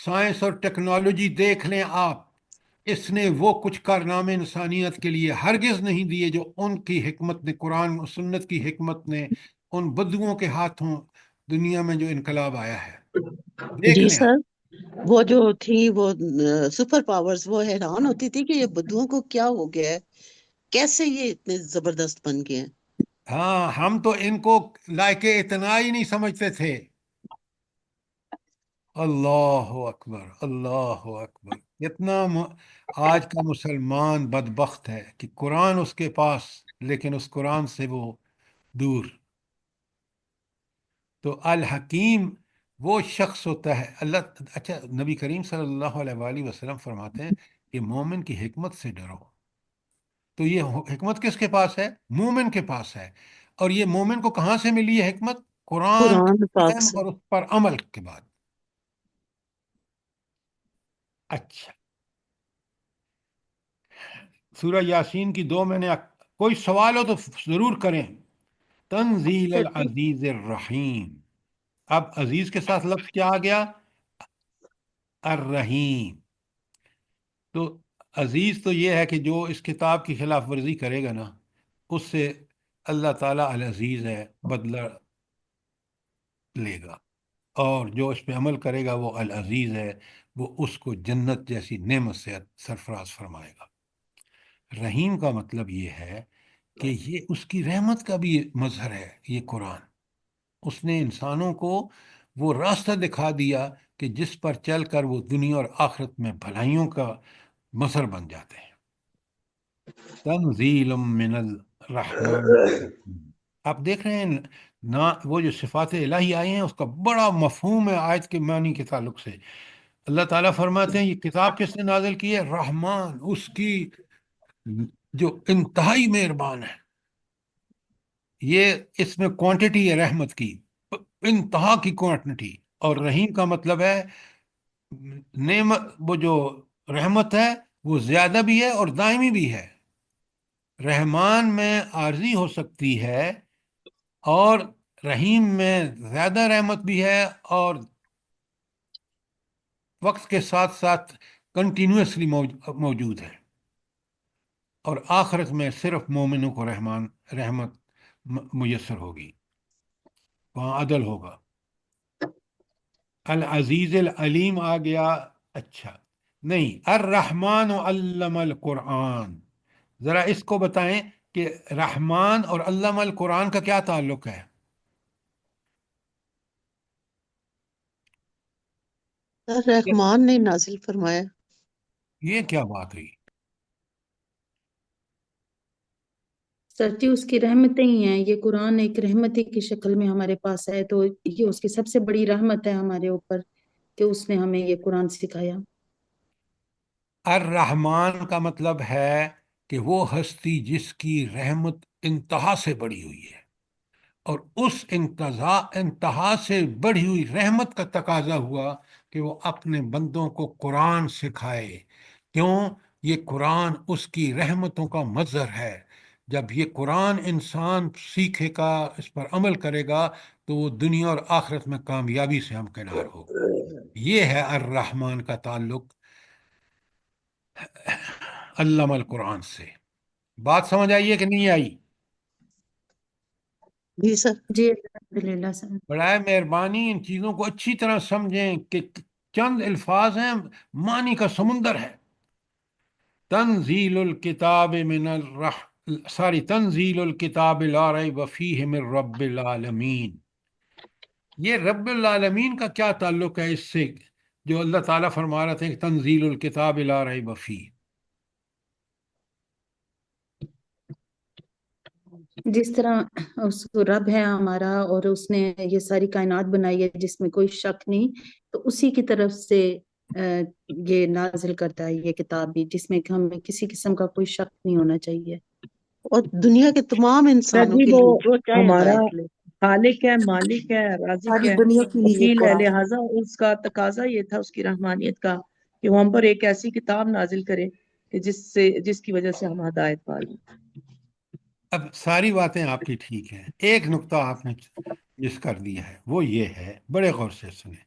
سائنس اور ٹیکنالوجی دیکھ لیں آپ، اس نے وہ کچھ کارنامے انسانیت کے لیے ہرگز نہیں دیے جو ان کی حکمت نے، قرآن و سنت کی حکمت نے، ان بدوؤں کے ہاتھوں دنیا میں جو انقلاب آیا ہے دیکھ جی لیں آپ۔ سر، وہ جو تھی وہ سپر پاورز، وہ حیران ہوتی تھی کہ یہ بدوؤں کو کیا ہو گیا ہے، کیسے یہ اتنے زبردست بن گئے ہیں۔ ہاں، ہم تو ان کو لائق اتنا ہی نہیں سمجھتے تھے۔ اللہ اکبر، اللہ اکبر! آج کا مسلمان بدبخت ہے کہ قرآن اس کے پاس، لیکن اس قرآن سے وہ دور۔ تو الحکیم وہ شخص ہوتا ہے اللہ۔ اچھا، نبی کریم صلی اللہ علیہ وآلہ وسلم فرماتے ہیں کہ مومن کی حکمت سے ڈرو۔ تو یہ حکمت کس کے پاس ہے؟ مومن کے پاس ہے۔ اور یہ مومن کو کہاں سے ملی ہے حکمت؟ قرآن قرآن کا پاک فہم سے۔ اور اس پر عمل کے بعد۔ اچھا، سورہ یاسین کی دو میں نے کوئی سوال ہو تو ضرور کریں۔ تنزیل سر جی، العزیز الرحیم۔ اب عزیز کے ساتھ لفظ کیا آ گیا؟ الرحیم۔ تو عزیز تو یہ ہے کہ جو اس کتاب کی خلاف ورزی کرے گا نا، اس سے اللہ تعالیٰ العزیز ہے، بدلہ لے گا، اور جو اس پہ عمل کرے گا وہ العزیز ہے، وہ اس کو جنت جیسی نعمت سے سرفراز فرمائے گا۔ رحیم کا مطلب یہ ہے کہ یہ اس کی رحمت کا بھی مظہر ہے۔ یہ قرآن، اس نے انسانوں کو وہ راستہ دکھا دیا کہ جس پر چل کر وہ دنیا اور آخرت میں بھلائیوں کا مظہر بن جاتے ہیں۔ تنزیل من الرحمن الرحیم۔ آپ دیکھ رہے ہیں نا، وہ جو صفات الہی آئی ہیں اس کا بڑا مفہوم ہے آیت کے معنی کے تعلق سے۔ اللہ تعالیٰ فرماتے ہیں یہ کتاب کس نے نازل کی ہے؟ رحمان، اس کی جو انتہائی مہربان ہے۔ یہ اس میں کوانٹٹی ہے رحمت کی، انتہا کی کوانٹٹی۔ اور رحیم کا مطلب ہے نعمت، وہ جو رحمت ہے وہ زیادہ بھی ہے اور دائمی بھی ہے۔ رحمان میں عارضی ہو سکتی ہے، اور رحیم میں زیادہ رحمت بھی ہے اور وقت کے ساتھ ساتھ کنٹینیوسلی موجود ہے۔ اور آخرت میں صرف مومنوں کو رحمت میسر ہوگی، وہاں عدل ہوگا۔ العزیز العلیم آ گیا۔ اچھا، نہیں، الرحمن علم القرآن، ذرا اس کو بتائیں کہ رحمان اور علم القرآن کا کیا تعلق ہے؟ سر رحمان نے نازل فرمایا۔ یہ کیا بات ہوئی؟ سر جی اس کی رحمتیں ہی ہیں، یہ قرآن ایک رحمت ہی کی شکل میں ہمارے پاس ہے، تو یہ اس کی سب سے بڑی رحمت ہے ہمارے اوپر کہ اس نے ہمیں یہ قرآن سکھایا۔ الرحمن کا مطلب ہے کہ وہ ہستی جس کی رحمت انتہا سے بڑی ہوئی ہے، اور اس انتہا سے بڑھی ہوئی رحمت کا تقاضا ہوا کہ وہ اپنے بندوں کو قرآن سکھائے۔ کیوں؟ یہ قرآن اس کی رحمتوں کا مظہر ہے۔ جب یہ قرآن انسان سیکھے گا، اس پر عمل کرے گا، تو وہ دنیا اور آخرت میں کامیابی سے ہمکنار ہوگا۔ یہ ہے الرحمن کا تعلق علامہ القرآن سے۔ بات سمجھ آئیے کہ نہیں آئی؟ جی سر۔ جی الحمدللہ سر۔ برائے مہربانی ان چیزوں کو اچھی طرح سمجھیں کہ چند الفاظ ہیں، معنی کا سمندر ہے۔ تنزیل الکتاب تنزیل الکتاب لا ریب فیہ من رب العالمین۔ یہ رب العالمین کا کیا تعلق ہے اس سے جو اللہ تعالیٰ فرما رہے تھے کہ تنزیل الکتاب لا ریب فیہ؟ جس طرح اس کو رب ہے ہمارا اور اس نے یہ ساری کائنات بنائی ہے جس میں کوئی شک نہیں، تو اسی کی طرف سے یہ نازل کرتا ہے یہ کتاب بھی، جس میں کہ ہمیں کسی قسم کا کوئی شک نہیں ہونا چاہیے۔ اور دنیا کے تمام سر انسانوں جی کے لیے وہ چاہے ہمارا ہدایت لے۔ خالق ہے، مالک ہے، رازق ساری ہے، دنیا کے لیے وکیل ہے، قرآن۔ لہٰذا اس کا تقاضا یہ تھا اس کی رحمانیت کا کہ وہ ہم پر ایک ایسی کتاب نازل کرے کہ جس کی وجہ سے ہم ہدایت پا لیں۔ اب ساری باتیں آپ کی ٹھیک ہیں، ایک نقطہ آپ نے جس کر دیا ہے وہ یہ ہے، بڑے غور سے سنیں۔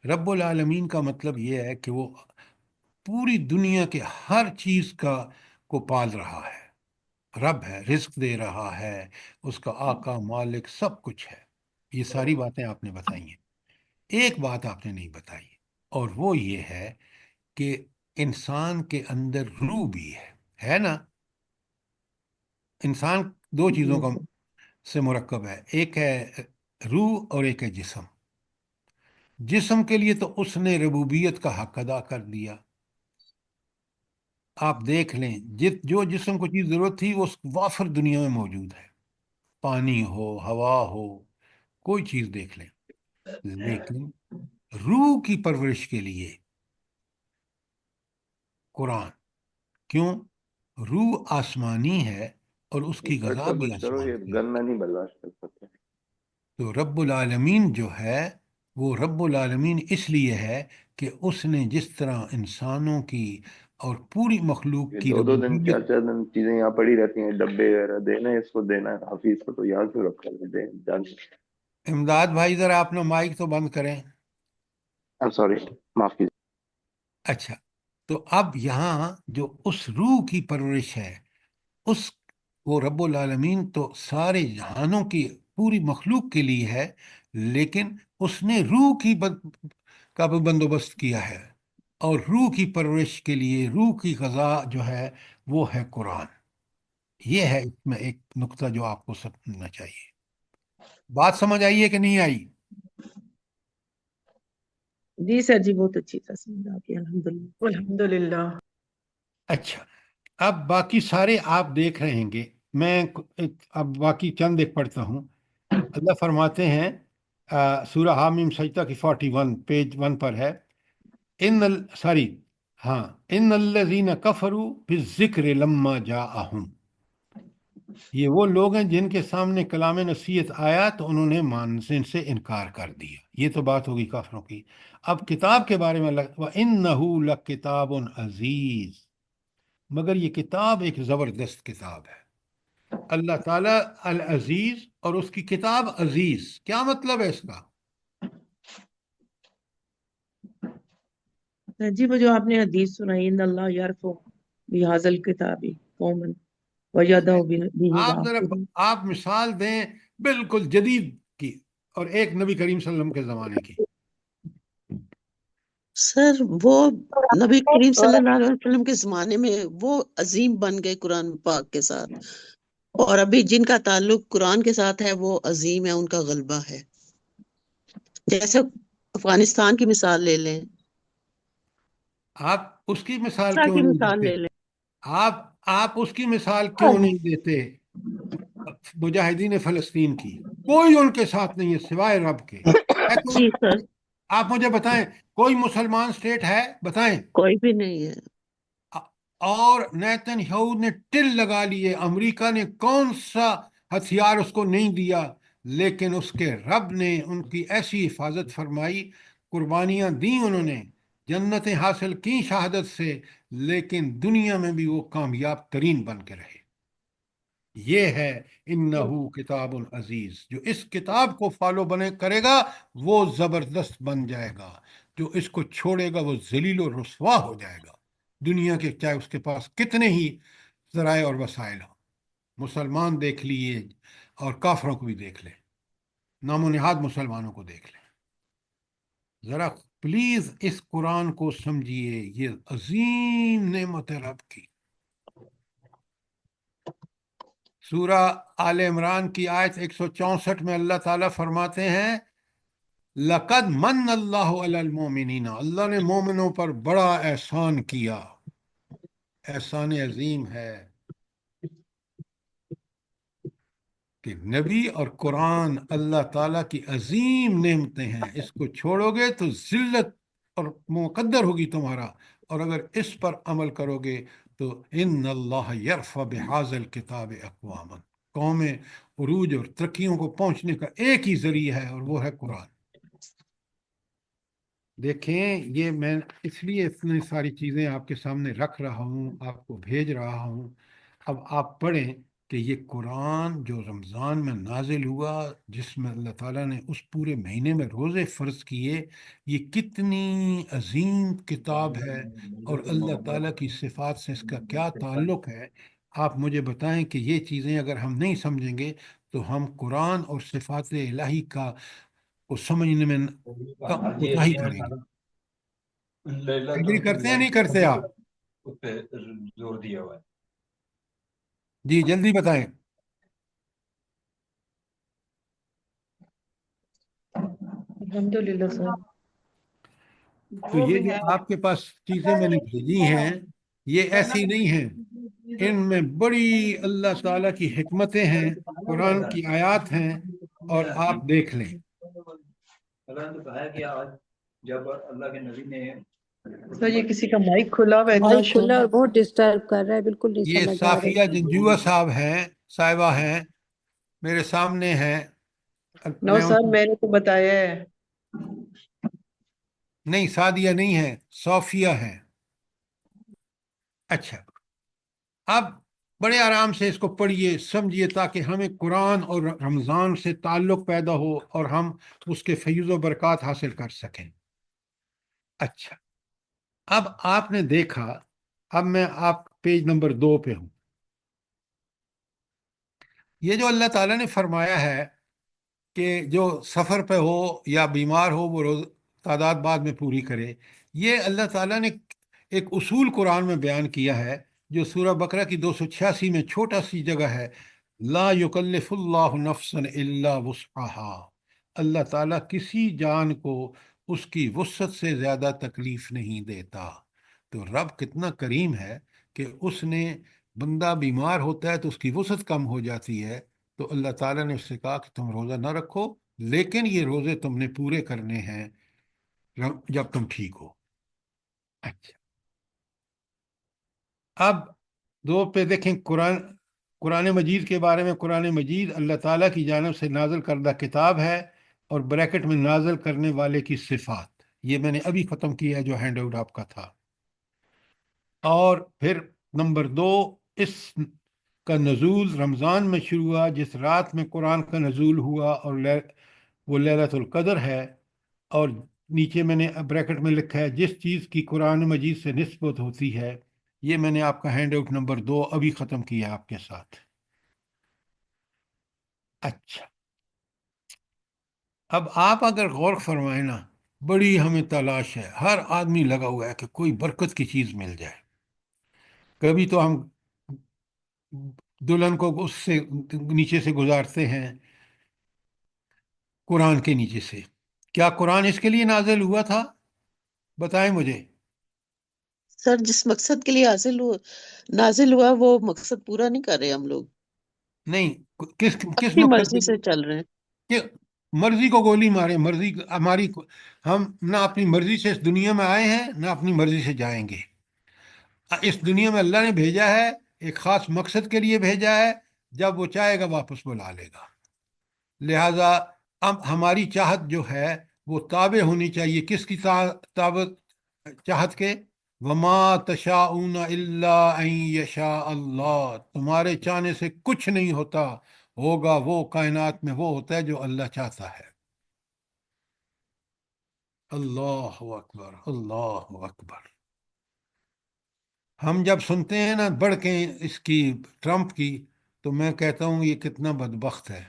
رب العالمین کا مطلب یہ ہے کہ وہ پوری دنیا کے ہر چیز کو پال رہا ہے، رب ہے، رزق دے رہا ہے، اس کا آقا مالک سب کچھ ہے۔ یہ ساری باتیں آپ نے بتائی ہیں۔ ایک بات آپ نے نہیں بتائی، اور وہ یہ ہے کہ انسان کے اندر روح بھی ہے نا؟ انسان دو چیزوں کا سے مرکب ہے، ایک ہے روح اور ایک ہے جسم۔ جسم کے لیے تو اس نے ربوبیت کا حق ادا کر دیا۔ آپ دیکھ لیں جو جسم کو چیز ضرورت تھی وہ وافر دنیا میں موجود ہے، پانی ہو، ہوا ہو، کوئی چیز دیکھ لیں۔ لیکن روح کی پرورش کے لیے قرآن، کیوں؟ روح آسمانی ہے اور اس کی غذا ڈاکٹر بھی کچھ کرو، آسمان یہ کی ہے۔ گن میں نہیں برداشت کر سکتے۔ تو رب العالمین جو ہے وہ رب العالمین اس لیے ہے کہ اس نے جس طرح انسانوں کی اور پوری مخلوق یہ کی 2 دن ربوبیت 4 دن چیزیں یہاں پڑی رہتی ہیں، ڈبے وغیرہ دینا ہے، اس کو دینا ہے، حفیظ کو تو یاد کیوں رکھا ہے؟ دیں جان۔ امداد بھائی ذرا اپنا مائک تو بند کریں۔ سوری، معاف کیجیے۔ اچھا، تو اب یہاں جو اس روح کی پرورش ہے، وہ رب العالمین تو سارے جہانوں کی پوری مخلوق کے لیے ہے، لیکن اس نے روح کا بھی بندوبست کیا ہے، اور روح کی پرورش کے لیے روح کی غذا جو ہے وہ ہے قرآن۔ یہ ہے اس میں ایک نقطہ جو آپ کو سمجھنا چاہیے۔ بات سمجھ آئی ہے کہ نہیں آئی؟ جی سر جی، بہت اچھی طرح سمجھا آپ، الحمدللہ۔ الحمدللہ۔ اچھا، اب باقی سارے آپ دیکھ رہے ہیں گے، میں اب باقی چند ایک پڑھتا ہوں۔ اللہ فرماتے ہیں سورہ حامیم سجدہ کی 41 پیج 1 پر ہے، ان الذین کفروا بالذکر لما جاءہم۔ یہ وہ لوگ ہیں جن کے سامنے کلام نصیحت آیا تو انہوں نے ماننے سے انکار کر دیا۔ یہ تو بات ہوگی کافروں کی۔ اب کتاب کے بارے میں وَإِنَّهُ لَكِتَابٌ عزیز، مگر یہ کتاب ایک زبردست کتاب ہے۔ اللہ تعالیٰ العزیز اور اس کی کتاب عزیز، کیا مطلب ہے اس کا؟ جی وہ جو آپ نے حدیث سنائی، ان اللہ یرفع بہذا الکتاب قوما ویدع بہ الآخرین۔ آپ مثال دیں بالکل جدید کی اور ایک نبی کریم صلی اللہ علیہ وسلم کے زمانے کی۔ سر وہ نبی کریم صلی اللہ علیہ وسلم کے زمانے میں وہ عظیم بن گئے قرآن پاک کے ساتھ، اور ابھی جن کا تعلق قرآن کے ساتھ ہے وہ عظیم ہے، ان کا غلبہ ہے۔ جیسے افغانستان کی مثال لے لیں، آپ اس کی مثال کی کیوں نہیں مثال دیتے؟ لے لیں۔ آپ اس کی مثال کیوں نہیں دیتے مجاہدین فلسطین کی؟ کوئی ان کے ساتھ نہیں ہے سوائے رب کے۔ جی سر، آپ مجھے بتائیں کوئی مسلمان اسٹیٹ ہے؟ بتائیں۔ کوئی بھی نہیں ہے۔ اور نیتن یاہو نے ٹل لگا لیے، امریکہ نے کون سا ہتھیار اس کو نہیں دیا، لیکن اس کے رب نے ان کی ایسی حفاظت فرمائی، قربانیاں دیں انہوں نے، جنتیں حاصل کی شہادت سے، لیکن دنیا میں بھی وہ کامیاب ترین بن کے رہے۔ یہ ہے انہو کتاب عزیز، جو اس کتاب کو فالو کرے گا وہ زبردست بن جائے گا، جو اس کو چھوڑے گا وہ ذلیل و رسوا ہو جائے گا، دنیا کے چاہے اس کے پاس کتنے ہی ذرائع اور وسائل ہوں۔ مسلمان دیکھ لیے اور کافروں کو بھی دیکھ لیں، نام و نہاد مسلمانوں کو دیکھ لیں، ذرا پلیز اس قرآن کو سمجھیے، یہ عظیم نعمت ہے رب کی۔ سورہ آل عمران کی آیت 164 میں اللہ تعالیٰ فرماتے ہیں لَقَدْ مَنَّ اللَّهُ عَلَى الْمُؤْمِنِينَ، اللہ نے مومنوں پر بڑا احسان کیا، احسان عظیم ہے کہ نبی اور قرآن اللہ تعالیٰ کی عظیم نعمتیں ہیں، اس کو چھوڑو گے تو ذلت اور مقدر ہوگی تمہارا، اور اگر اس پر عمل کرو گے تو ان اللہ یرفع بہذا الکتاب اقواما، قومیں عروج اور ترقیوں کو پہنچنے کا ایک ہی ذریعہ ہے اور وہ ہے قرآن۔ دیکھیں یہ میں اس لیے اتنی ساری چیزیں آپ کے سامنے رکھ رہا ہوں، آپ کو بھیج رہا ہوں، اب آپ پڑھیں کہ یہ قرآن جو رمضان میں نازل ہوا، جس میں اللہ تعالیٰ نے اس پورے مہینے میں روزے فرض کیے، یہ کتنی عظیم کتاب ہے، اور اللہ تعالیٰ کی صفات سے اس کا کیا تعلق ہے۔ آپ مجھے بتائیں کہ یہ چیزیں اگر ہم نہیں سمجھیں گے تو ہم قرآن اور صفات الہی کو سمجھنے میں کوتاہی کریں گے۔ ایگری کرتے ہیں نہیں کرتے آپ؟ جی جلدی بتائیں۔ الحمدللہ سر۔ تو یہ جو آپ کے پاس چیزیں میں نے بھیجی ہیں یہ ایسی نہیں ہیں، ان میں بڑی اللہ تعالیٰ کی حکمتیں ہیں، قرآن کی آیات ہیں، اور آپ دیکھ لیں۔ سر یہ کسی کا مائک کھلا ہوا ہے، اتنا مائک شور۔ کھلا اور بہت ڈسٹرب کر رہا ہے، بالکل نہیں یہ سمجھ آ صافیہ رہی۔ جنجوعہ صاحبہ ہیں، میرے سامنے ہیں، نو میں سر ان میں نے تو بتایا ہے۔ نہیں سعدیہ نہیں ہے، صوفیہ ہے۔ اچھا، اب بڑے آرام سے اس کو پڑھیے سمجھیے تاکہ ہمیں قرآن اور رمضان سے تعلق پیدا ہو اور ہم اس کے فیض و برکات حاصل کر سکیں۔ اچھا، اب آپ نے دیکھا، اب میں آپ پیج نمبر 2 پہ ہوں۔ یہ جو اللہ تعالیٰ نے فرمایا ہے کہ جو سفر پہ ہو یا بیمار ہو وہ روز تعداد بعد میں پوری کرے، یہ اللہ تعالیٰ نے ایک اصول قرآن میں بیان کیا ہے جو سورہ بقرہ کی 286 میں چھوٹا سی جگہ ہے، لا یکلف اللہ نفسا الا وسعها، اللہ تعالیٰ کسی جان کو اس کی وسعت سے زیادہ تکلیف نہیں دیتا۔ تو رب کتنا کریم ہے کہ اس نے، بندہ بیمار ہوتا ہے تو اس کی وسعت کم ہو جاتی ہے، تو اللہ تعالیٰ نے اس سے کہا کہ تم روزہ نہ رکھو، لیکن یہ روزے تم نے پورے کرنے ہیں جب تم ٹھیک ہو۔ اچھا، اب 2 پہ دیکھیں، قرآن مجید کے بارے میں۔ قرآن مجید اللہ تعالیٰ کی جانب سے نازل کردہ کتاب ہے، اور بریکٹ میں نازل کرنے والے کی صفات، یہ میں نے ابھی ختم کیا ہے جو ہینڈ آؤٹ آپ کا تھا۔ اور پھر نمبر 2، اس کا نزول رمضان میں شروع ہوا، جس رات میں قرآن کا نزول ہوا، اور وہ لیلۃ القدر ہے، اور نیچے میں نے بریکٹ میں لکھا ہے جس چیز کی قرآن مجید سے نسبت ہوتی ہے۔ یہ میں نے آپ کا ہینڈ آؤٹ نمبر 2 ابھی ختم کیا آپ کے ساتھ۔ اچھا، اب آپ اگر غور فرمائیں نا، بڑی ہمیں تلاش ہے، ہر آدمی لگا ہوا ہے کہ کوئی برکت کی چیز مل جائے۔ کبھی تو ہم دلہن کو اس سے نیچے سے گزارتے ہیں، قرآن کے نیچے سے۔ کیا قرآن اس کے لیے نازل ہوا تھا؟ بتائیں مجھے۔ سر جس مقصد کے لیے نازل ہوا وہ مقصد پورا نہیں کر رہے ہم لوگ، نہیں، کس اپنی مقصد مرضی کے سے لیے؟ چل رہے ہیں۔ کہ مرضی کو گولی مارے، مرضی ہماری، ہم نہ اپنی مرضی سے اس دنیا میں آئے ہیں نہ اپنی مرضی سے جائیں گے۔ اس دنیا میں اللہ نے بھیجا ہے، ایک خاص مقصد کے لیے بھیجا ہے، جب وہ چاہے گا واپس بلا لے گا۔ لہذا اب ہماری چاہت جو ہے وہ تابع ہونی چاہیے کس کی تابع؟ چاہت کے وما تشاءون الا ان یشاء اللہ، تمہارے چاہنے سے کچھ نہیں ہوتا، ہوگا وہ کائنات میں وہ ہوتا ہے جو اللہ چاہتا ہے۔ اللہ اکبر، اللہ اکبر۔ ہم جب سنتے ہیں نا بڑھ کے اس کی ٹرمپ کی، تو میں کہتا ہوں یہ کتنا بدبخت ہے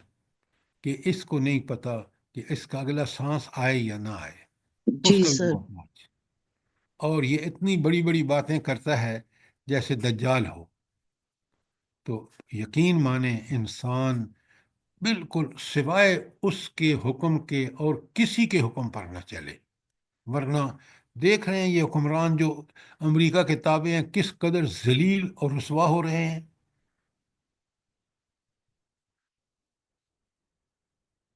کہ اس کو نہیں پتا کہ اس کا اگلا سانس آئے یا نہ آئے، اس جی کا بھی سر۔ بہت مچ، اور یہ اتنی بڑی بڑی باتیں کرتا ہے جیسے دجال ہو۔ تو یقین مانیں انسان بالکل سوائے اس کے حکم کے اور کسی کے حکم پر نہ چلے، ورنہ دیکھ رہے ہیں یہ حکمران جو امریکہ کے تابع ہیں کس قدر ذلیل اور رسوا ہو رہے ہیں۔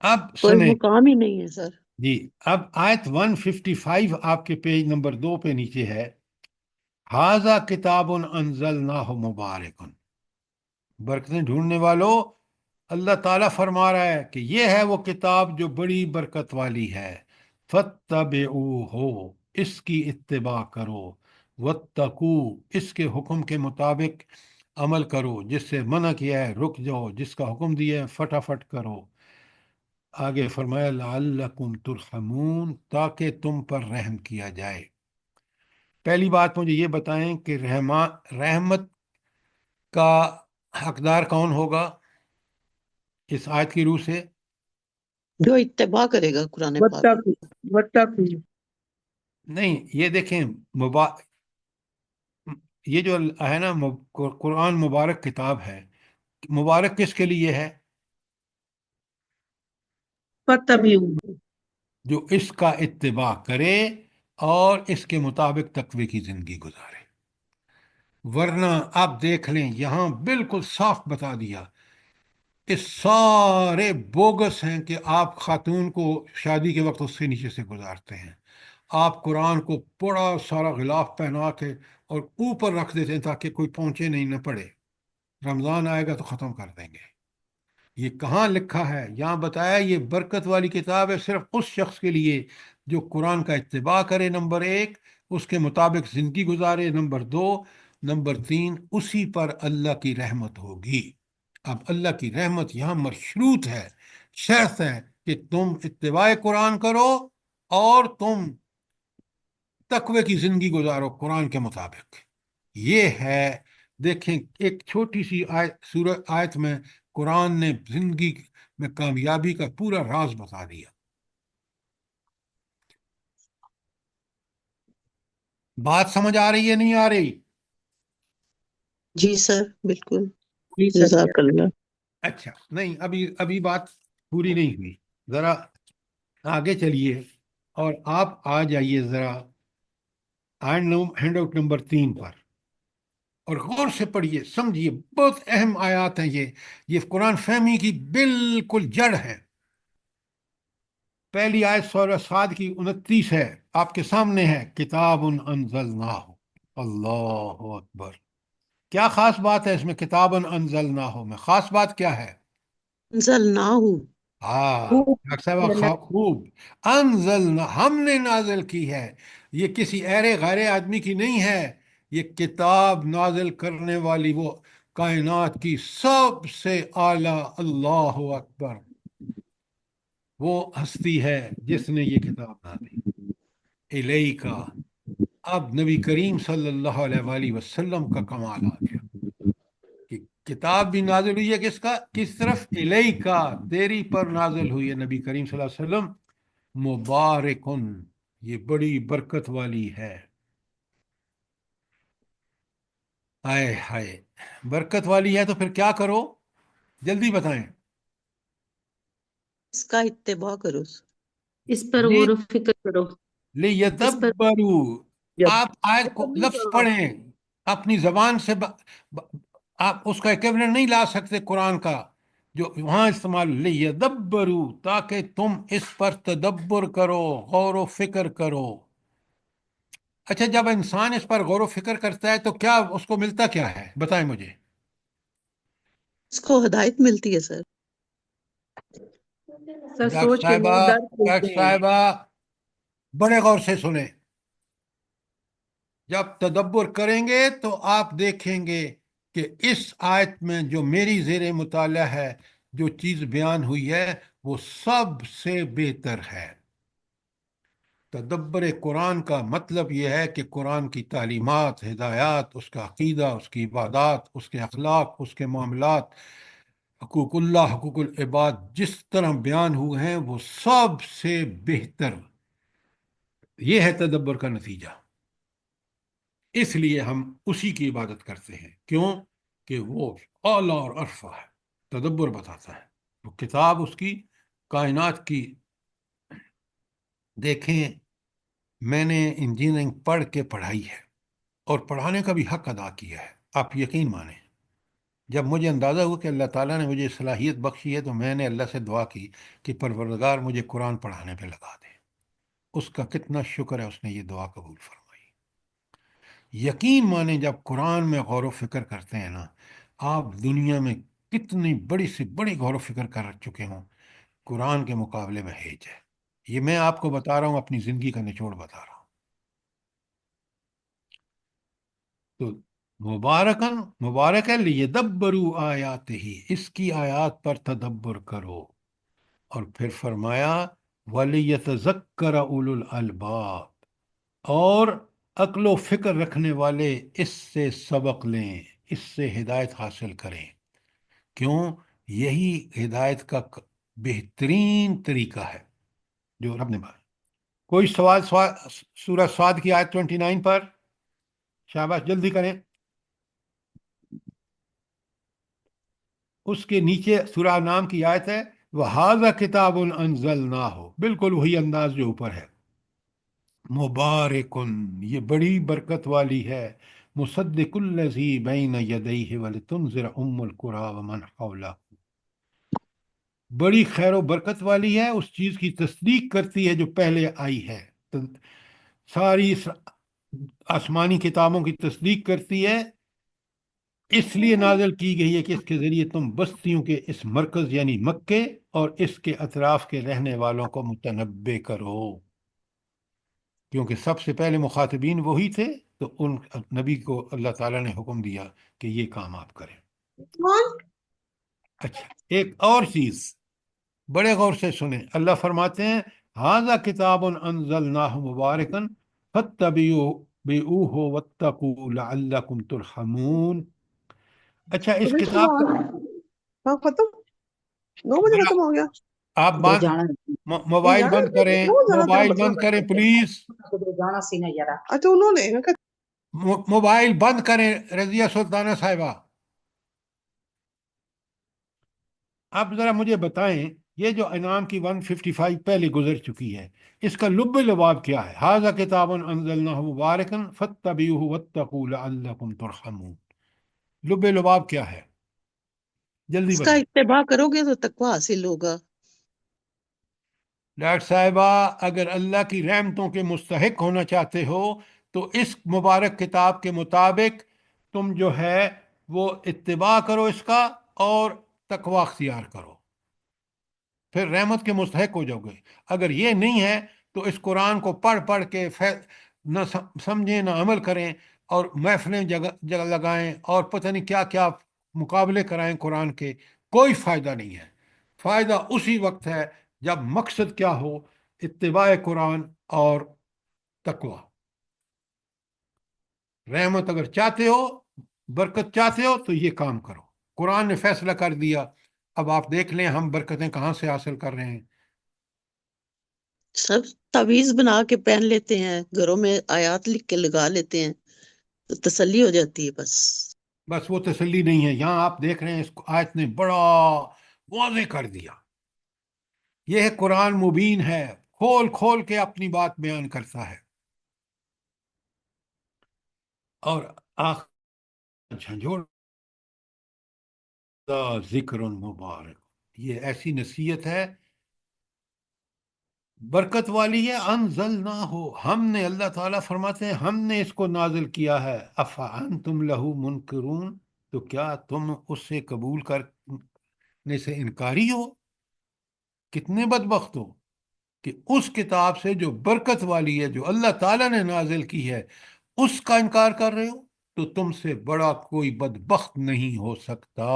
اب کوئی سنیں مقام ہی نہیں ہے سر۔ جی، اب آیت 155 آپ کے پیج نمبر 2 پہ نیچے ہے، ھذا کتاب انزلناہ مبارک، برکتیں ڈھونڈنے والو، اللہ تعالیٰ فرما رہا ہے کہ یہ ہے وہ کتاب جو بڑی برکت والی ہے، فاتبعوہ، اس کی اتباع کرو، واتقو، اس کے حکم کے مطابق عمل کرو، جس سے منع کیا ہے رک جاؤ، جس کا حکم دیا ہے فٹافٹ کرو۔ آگے فرمایا لعلکم ترحمون، تاکہ تم پر رحم کیا جائے۔ پہلی بات مجھے یہ بتائیں کہ رحمت کا حقدار کون ہوگا اس آیت کی روح سے؟ جو اتباع کرے گا قرآن پاک۔ واتقوا نہیں، یہ دیکھیں یہ جو ہے نا قرآن مبارک کتاب ہے، مبارک کس کے لیے ہے؟ فاتبعوا، جو اس کا اتباع کرے اور اس کے مطابق تقوی کی زندگی گزارے۔ ورنہ آپ دیکھ لیں یہاں بالکل صاف بتا دیا، اس سارے بوگس ہیں کہ آپ خاتون کو شادی کے وقت اس سے نیچے سے گزارتے ہیں، آپ قرآن کو بڑا سارا غلاف پہنا کے اور اوپر رکھ دیتے ہیں تاکہ کوئی پہنچے نہیں نہ پڑے، رمضان آئے گا تو ختم کر دیں گے۔ یہ کہاں لکھا ہے؟ یہاں بتایا یہ برکت والی کتاب ہے صرف اس شخص کے لیے جو قرآن کا اتباع کرے، نمبر 1، اس کے مطابق زندگی گزارے، نمبر 2، نمبر 3، اسی پر اللہ کی رحمت ہوگی۔ اب اللہ کی رحمت یہاں مشروط ہے، شرط ہے کہ تم اتباع قرآن کرو اور تم تقوی کی زندگی گزارو قرآن کے مطابق۔ یہ ہے، دیکھیں ایک چھوٹی سی آیت میں قرآن نے زندگی میں کامیابی کا پورا راز بتا دیا۔ بات سمجھ آ رہی ہے نہیں آ رہی؟ جی سر بالکل، جی سر۔ جزاک اللہ۔ اچھا، نہیں ابھی بات پوری نہیں ہوئی، ذرا آگے چلیے اور آپ آ جائیے ذرا ہینڈ آؤٹ نمبر 3 پر، اور غور سے پڑھیے، سمجھیے، بہت اہم آیات ہیں یہ قرآن فہمی کی بالکل جڑ ہے۔ پہلی آیت سورہ صاد کی 29 ہے، آپ کے سامنے ہے، کتاب انزلناہ، اللہ اکبر۔ کیا خاص بات ہے اس میں کتاب انزلناہ میں؟ خاص بات کیا ہے؟ انزلناہ، ہاں ڈاکٹر صاحب خوب، انزلنا، ہم نے نازل کی ہے، یہ کسی ایرے غیر آدمی کی نہیں ہے، یہ کتاب نازل کرنے والی وہ کائنات کی سب سے اعلیٰ، اللہ اکبر، وہ ہستی ہے جس نے یہ کتاب نازل الیکا۔ اب نبی کریم صلی اللہ علیہ وآلہ وسلم کا کمال آ گیا کہ کتاب بھی نازل ہوئی ہے کس طرف؟ الیکا، تیری پر نازل ہوئی ہے نبی کریم صلی اللہ علیہ وسلم، مبارکن، یہ بڑی برکت والی ہے۔ ہائے ہائے، برکت والی ہے تو پھر کیا کرو؟ جلدی بتائیں۔ اس کا اتباع کرو۔ اس پر غور و فکر کرو، اس پر لیدبروا، آپ آیت کو تدبر لفظ کرو۔ پڑھیں اپنی زبان سے، آپ اس کا ایکویولنٹ نہیں لا سکتے قرآن کا جو وہاں استعمال، لیدبروا، تاکہ تم اس پر تدبر کرو، غور و فکر کرو۔ اچھا، جب انسان اس پر غور و فکر کرتا ہے تو کیا اس کو ملتا کیا ہے، بتائیں مجھے۔ اس کو ہدایت ملتی ہے سر۔ سر ڈاکٹر سوچ کے صاحبہ، نور در ڈاکٹر کھلتے ہیں۔ صاحبہ بڑے غور سے سنیں، جب تدبر کریں گے تو آپ دیکھیں گے کہ اس آیت میں جو میری زیر مطالعہ ہے، جو چیز بیان ہوئی ہے وہ سب سے بہتر ہے۔ تدبر قرآن کا مطلب یہ ہے کہ قرآن کی تعلیمات، ہدایات، اس کا عقیدہ، اس کی عبادات، اس کے اخلاق، اس کے معاملات، حقوق اللہ، حقوق العباد جس طرح بیان ہوئے ہیں وہ سب سے بہتر، یہ ہے تدبر کا نتیجہ۔ اس لیے ہم اسی کی عبادت کرتے ہیں، کیوں کہ وہ اعلیٰ اور عرفہ ہے، تدبر بتاتا ہے وہ کتاب، اس کی کائنات کی۔ دیکھیں، میں نے انجینئرنگ پڑھ کے پڑھائی ہے اور پڑھانے کا بھی حق ادا کیا ہے، آپ یقین مانیں۔ جب مجھے اندازہ ہوا کہ اللہ تعالیٰ نے مجھے صلاحیت بخشی ہے تو میں نے اللہ سے دعا کی کہ پروردگار مجھے قرآن پڑھانے پہ لگا دے۔ اس کا کتنا شکر ہے، اس نے یہ دعا قبول فرمائی۔ یقین مانیں، جب قرآن میں غور و فکر کرتے ہیں نا، آپ دنیا میں کتنی بڑی سے بڑی غور و فکر کر چکے ہوں، قرآن کے مقابلے میں ہیج ہے۔ یہ میں آپ کو بتا رہا ہوں، اپنی زندگی کا نچوڑ بتا رہا ہوں۔ تو مبارک ہے لیدبروا آیات ہی، اس کی آیات پر تدبر کرو۔ اور پھر فرمایا وَلِيَتَذَكَّرَ أُولُو الْأَلْبَابِ، اور عقل و فکر رکھنے والے اس سے سبق لیں، اس سے ہدایت حاصل کریں۔ کیوں؟ یہی ہدایت کا بہترین طریقہ ہے جو رب نے بتایا۔ کوئی سوال سورہ صاد کی آیت 29 پر؟ شاباش، جلدی کریں۔ اس کے نیچے سورہ نام کی آیت ہے وَهَذَا كِتَابٌ أَنزَلْنَاهُ، بالکل وہی انداز جو اوپر ہے۔ مبارکن، یہ بڑی برکت والی ہے، مصدق الذی بین یدیہ ولتنذر القری ومن حولہ، بڑی خیر و برکت والی ہے، اس چیز کی تصدیق کرتی ہے جو پہلے آئی ہے، ساری آسمانی کتابوں کی تصدیق کرتی ہے، اس لیے نازل کی گئی ہے کہ اس کے ذریعے تم بستیوں کے اس مرکز یعنی مکے اور اس کے اطراف کے رہنے والوں کو متنبع کرو، کیونکہ سب سے پہلے مخاطبین وہی تھے، تو ان نبی کو اللہ تعالیٰ نے حکم دیا کہ یہ کام آپ کریں۔ اچھا، ایک اور چیز بڑے غور سے سنیں، اللہ فرماتے ہیں ھذا کتاب انزلناہ مبارکا فاتبعوہ واتقوا لعلکم ترحمون۔ اچھا، اس کتاب کا ہاں ختم، 9 بجے ذرا ختم ہو گیا۔ آپ خدے جانا کہیں موبائل جانا بند ہے؟ کریں، کیوں جانا تھا موبائل بچوں بند کا؟ کریں پلیز، خدے جانا سی نا یارا۔ اچھا انہوں نے موبائل بند کریں رضیہ سلطانہ صاحبہ۔ آپ ذرا مجھے بتائیں، یہ جو انعام کی 155 پہلے گزر چکی ہے، اس کا لب لباب کیا ہے؟ ھذا کتاب انزلناہ مبارکا فاتبعوہ واتقوا لعلکم ترحمون، لب لباب کیا ہے؟ جلدی اس کا بتائیں۔ اتباع کرو گے تو تقوی حاصل ہوگا۔ ڈاکٹر صاحبہ، اگر اللہ کی رحمتوں کے مستحق ہونا چاہتے ہو تو اس مبارک کتاب کے مطابق تم جو ہے وہ اتباع کرو اس کا، اور تقوی اختیار کرو، پھر رحمت کے مستحق ہو جاؤ گے۔ اگر یہ نہیں ہے تو اس قرآن کو پڑھ پڑھ کے نہ سمجھیں نہ عمل کریں، اور محفلیں جگہ لگائیں اور پتہ نہیں کیا کیا مقابلے کرائیں قرآن کے، کوئی فائدہ نہیں ہے۔ فائدہ اسی وقت ہے جب مقصد کیا ہو، اتباع قرآن اور تقوی۔ رحمت اگر چاہتے ہو، برکت چاہتے ہو تو یہ کام کرو۔ قرآن نے فیصلہ کر دیا، اب آپ دیکھ لیں ہم برکتیں کہاں سے حاصل کر رہے ہیں۔ سب تعویذ بنا کے پہن لیتے ہیں، گھروں میں آیات لکھ کے لگا لیتے ہیں تو تسلی ہو جاتی ہے بس۔ بس وہ تسلی نہیں ہے، یہاں آپ دیکھ رہے ہیں اس آیت نے بڑا واضح کر دیا، یہ قرآن مبین ہے، کھول کھول کے اپنی بات بیان کرتا ہے۔ اور آخر جھنجھوڑ ذکر مبارک، یہ ایسی نصیحت ہے برکت والی ہے، انزلنا ہو، ہم نے، اللہ تعالیٰ فرماتے ہیں ہم نے اس کو نازل کیا ہے، افانتم لہو منکرون، تو کیا تم اس سے قبول کرنے سے انکاری ہو؟ کتنے بدبخت ہو کہ اس کتاب سے جو برکت والی ہے، جو اللہ تعالیٰ نے نازل کی ہے، اس کا انکار کر رہے ہو؟ تو تم سے بڑا کوئی بدبخت نہیں ہو سکتا۔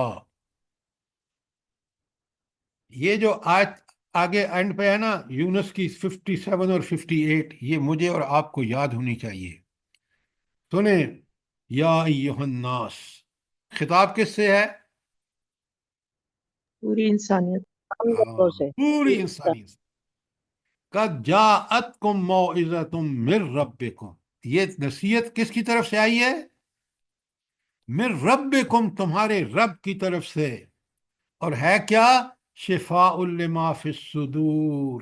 یہ جو آج آگے اینڈ پہ ہے نا، یونس کی 57 اور 58، یہ مجھے اور آپ کو یاد ہونی چاہیے۔ سنیں، یا ایہا الناس، خطاب کس سے ہے؟ پوری انسانیت۔ ہم لوگوں سے پوری انسانیت سے۔ قد جاءتکم موعظۃ من ربکم، یہ نصیحت کس کی طرف سے آئی ہے؟ من ربکم، تمہارے رب کی طرف سے، اور ہے کیا؟ شفاء لما فی الصدور،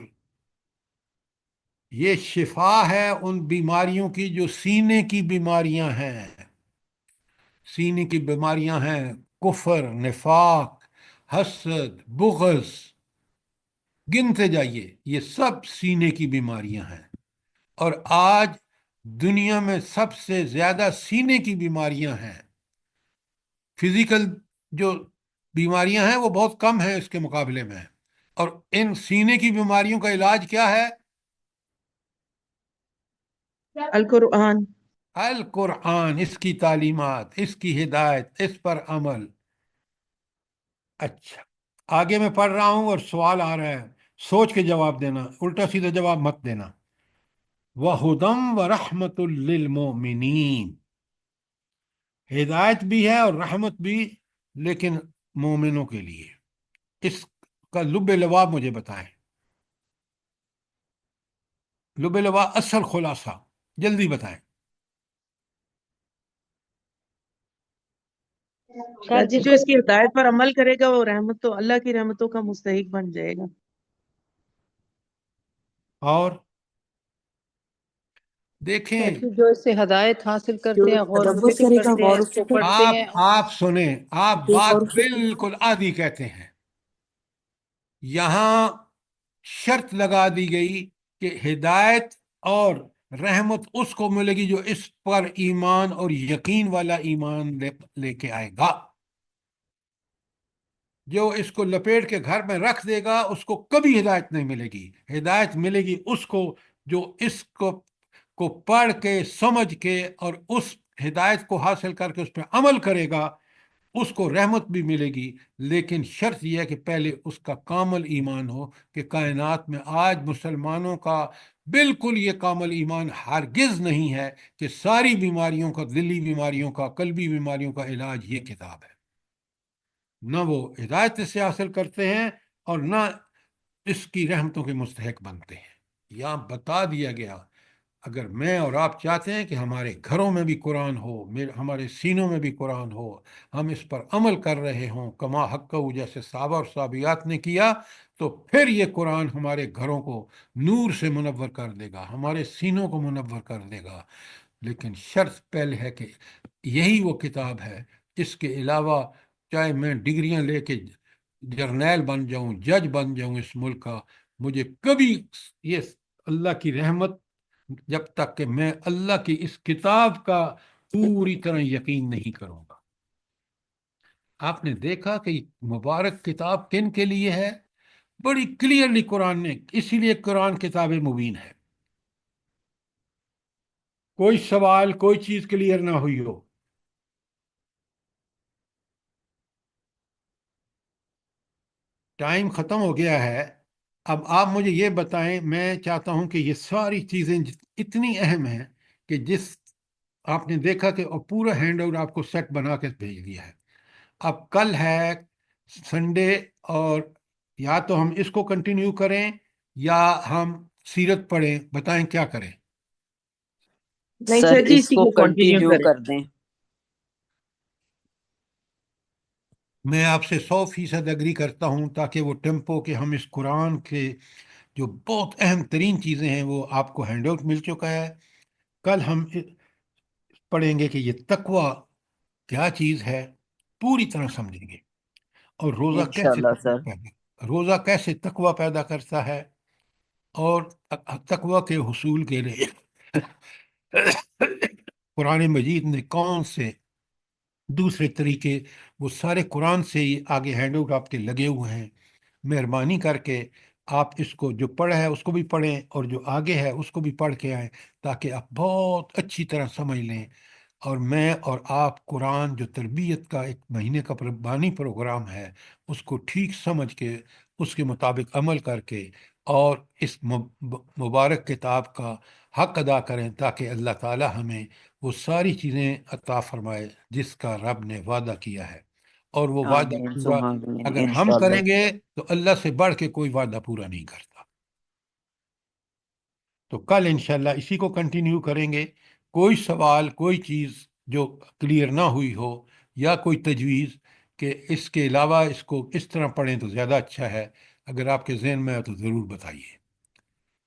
یہ شفا ہے ان بیماریوں کی جو سینے کی بیماریاں ہیں۔ سینے کی بیماریاں ہیں کفر، نفاق، حسد، بغض، گنتے جائیے، یہ سب سینے کی بیماریاں ہیں۔ اور آج دنیا میں سب سے زیادہ سینے کی بیماریاں ہیں۔ فزیکل جو بیماریاں ہیں وہ بہت کم ہیں اس کے مقابلے میں، اور ان سینے کی بیماریوں کا علاج کیا ہے؟ القرآن۔ القرآن، اس کی تعلیمات، اس کی ہدایت، اس پر عمل۔ اچھا، آگے میں پڑھ رہا ہوں اور سوال آ رہا ہے، سوچ کے جواب دینا، الٹا سیدھا جواب مت دینا۔ وَهُدًى وَرَحْمَةٌ لِّلْمُؤْمِنِينَ، ہدایت بھی ہے اور رحمت بھی، لیکن مومنوں کے لیے۔ اس کا لب لباب مجھے بتائیں، لب لباب، اصل خلاصہ جلدی بتائیں۔ سر جی جو اس کی ہدایت پر عمل کرے گا وہ رحمت تو اللہ کی رحمتوں کا مستحق بن جائے گا۔ اور سر دیکھیں، جی جو اس سے ہدایت حاصل جو کرتے ہیں، غور و تدبر فکر کرے گا، کرتے ہیں، غور و اس کو فکر، پڑھتے ہیں، آپ سنیں، آپ جو غور بات و فکر، بالکل آدھی کہتے ہیں۔ یہاں شرط لگا دی گئی کہ ہدایت اور رحمت اس کو ملے گی جو اس پر ایمان اور یقین والا ایمان لے کے آئے گا۔ جو اس کو لپیٹ کے گھر میں رکھ دے گا اس کو کبھی ہدایت نہیں ملے گی۔ ہدایت ملے گی اس کو جو اس کو پڑھ کے، سمجھ کے، اور اس ہدایت کو حاصل کر کے اس پہ عمل کرے گا، اس کو رحمت بھی ملے گی۔ لیکن شرط یہ ہے کہ پہلے اس کا کامل ایمان ہو، کہ کائنات میں آج مسلمانوں کا بالکل یہ کامل ایمان ہرگز نہیں ہے کہ ساری بیماریوں کا، دلی بیماریوں کا، قلبی بیماریوں کا علاج یہ کتاب ہے۔ نہ وہ ہدایت سے حاصل کرتے ہیں اور نہ اس کی رحمتوں کے مستحق بنتے ہیں۔ یہاں بتا دیا گیا، اگر میں اور آپ چاہتے ہیں کہ ہمارے گھروں میں بھی قرآن ہو، ہمارے سینوں میں بھی قرآن ہو، ہم اس پر عمل کر رہے ہوں کما حق جیسے صحابہ اور صحابیات نے کیا، تو پھر یہ قرآن ہمارے گھروں کو نور سے منور کر دے گا، ہمارے سینوں کو منور کر دے گا۔ لیکن شرط پہلے ہے کہ یہی وہ کتاب ہے، اس کے علاوہ چاہے میں ڈگریاں لے کے جرنیل بن جاؤں، جج بن جاؤں اس ملک کا، مجھے کبھی یہ اللہ کی رحمت، جب تک کہ میں اللہ کی اس کتاب کا پوری طرح یقین نہیں کروں گا۔ آپ نے دیکھا کہ مبارک کتاب کن کے لیے ہے؟ بڑی کلیئرلی قرآن نے، اسی لیے قرآن کتاب مبین ہے۔ کوئی سوال، کوئی چیز کلیئر نہ ہوئی ہو؟ ٹائم ختم ہو گیا ہے۔ اب آپ مجھے یہ بتائیں، میں چاہتا ہوں کہ یہ ساری چیزیں اتنی اہم ہیں کہ جس آپ نے دیکھا کہ پورا ہینڈ آؤٹ آپ کو سیٹ بنا کے بھیج دیا ہے۔ اب کل ہے سنڈے، اور یا تو ہم اس کو کنٹینیو کریں یا ہم سیرت پڑھیں، بتائیں کیا کریں؟ نہیں سر سر جی اس اسی کو کو کنٹینیو کنٹینیو کریں۔ کر دیں۔ میں آپ سے 100% اگری کرتا ہوں، تاکہ وہ ٹیمپو کہ ہم اس قرآن کے جو بہت اہم ترین چیزیں ہیں وہ آپ کو ہینڈ آؤٹ مل چکا ہے۔ کل ہم پڑھیں گے کہ یہ تقوی کیا چیز ہے، پوری طرح سمجھیں گے، اور روزہ کیسے انشاءاللہ سر۔ روزہ کیسے تقوی پیدا کرتا ہے، اور تقوی کے حصول کے لیے قرآن مجید نے کون سے دوسرے طریقے، وہ سارے قرآن سے ہی آگے ہینڈ آؤٹ آپ کے لگے ہوئے ہیں۔ مہربانی کر کے آپ اس کو جو پڑھا ہے اس کو بھی پڑھیں، اور جو آگے ہے اس کو بھی پڑھ کے آئیں، تاکہ آپ بہت اچھی طرح سمجھ لیں، اور میں اور آپ قرآن جو تربیت کا ایک مہینے کا بانی پروگرام ہے اس کو ٹھیک سمجھ کے اس کے مطابق عمل کر کے اور اس مبارک کتاب کا حق ادا کریں، تاکہ اللہ تعالی ہمیں وہ ساری چیزیں عطا فرمائے جس کا رب نے وعدہ کیا ہے، اور وہ وعدہ آمین پورا ثم آمین اگر ہم انشاءاللہ۔ کریں گے تو اللہ سے بڑھ کے کوئی وعدہ پورا نہیں کرتا۔ تو کل انشاءاللہ اسی کو کنٹینیو کریں گے۔ کوئی سوال، کوئی چیز جو کلیئر نہ ہوئی ہو، یا کوئی تجویز کہ اس کے علاوہ اس کو اس طرح پڑھیں تو زیادہ اچھا ہے، اگر آپ کے ذہن میں ہے تو ضرور بتائیے۔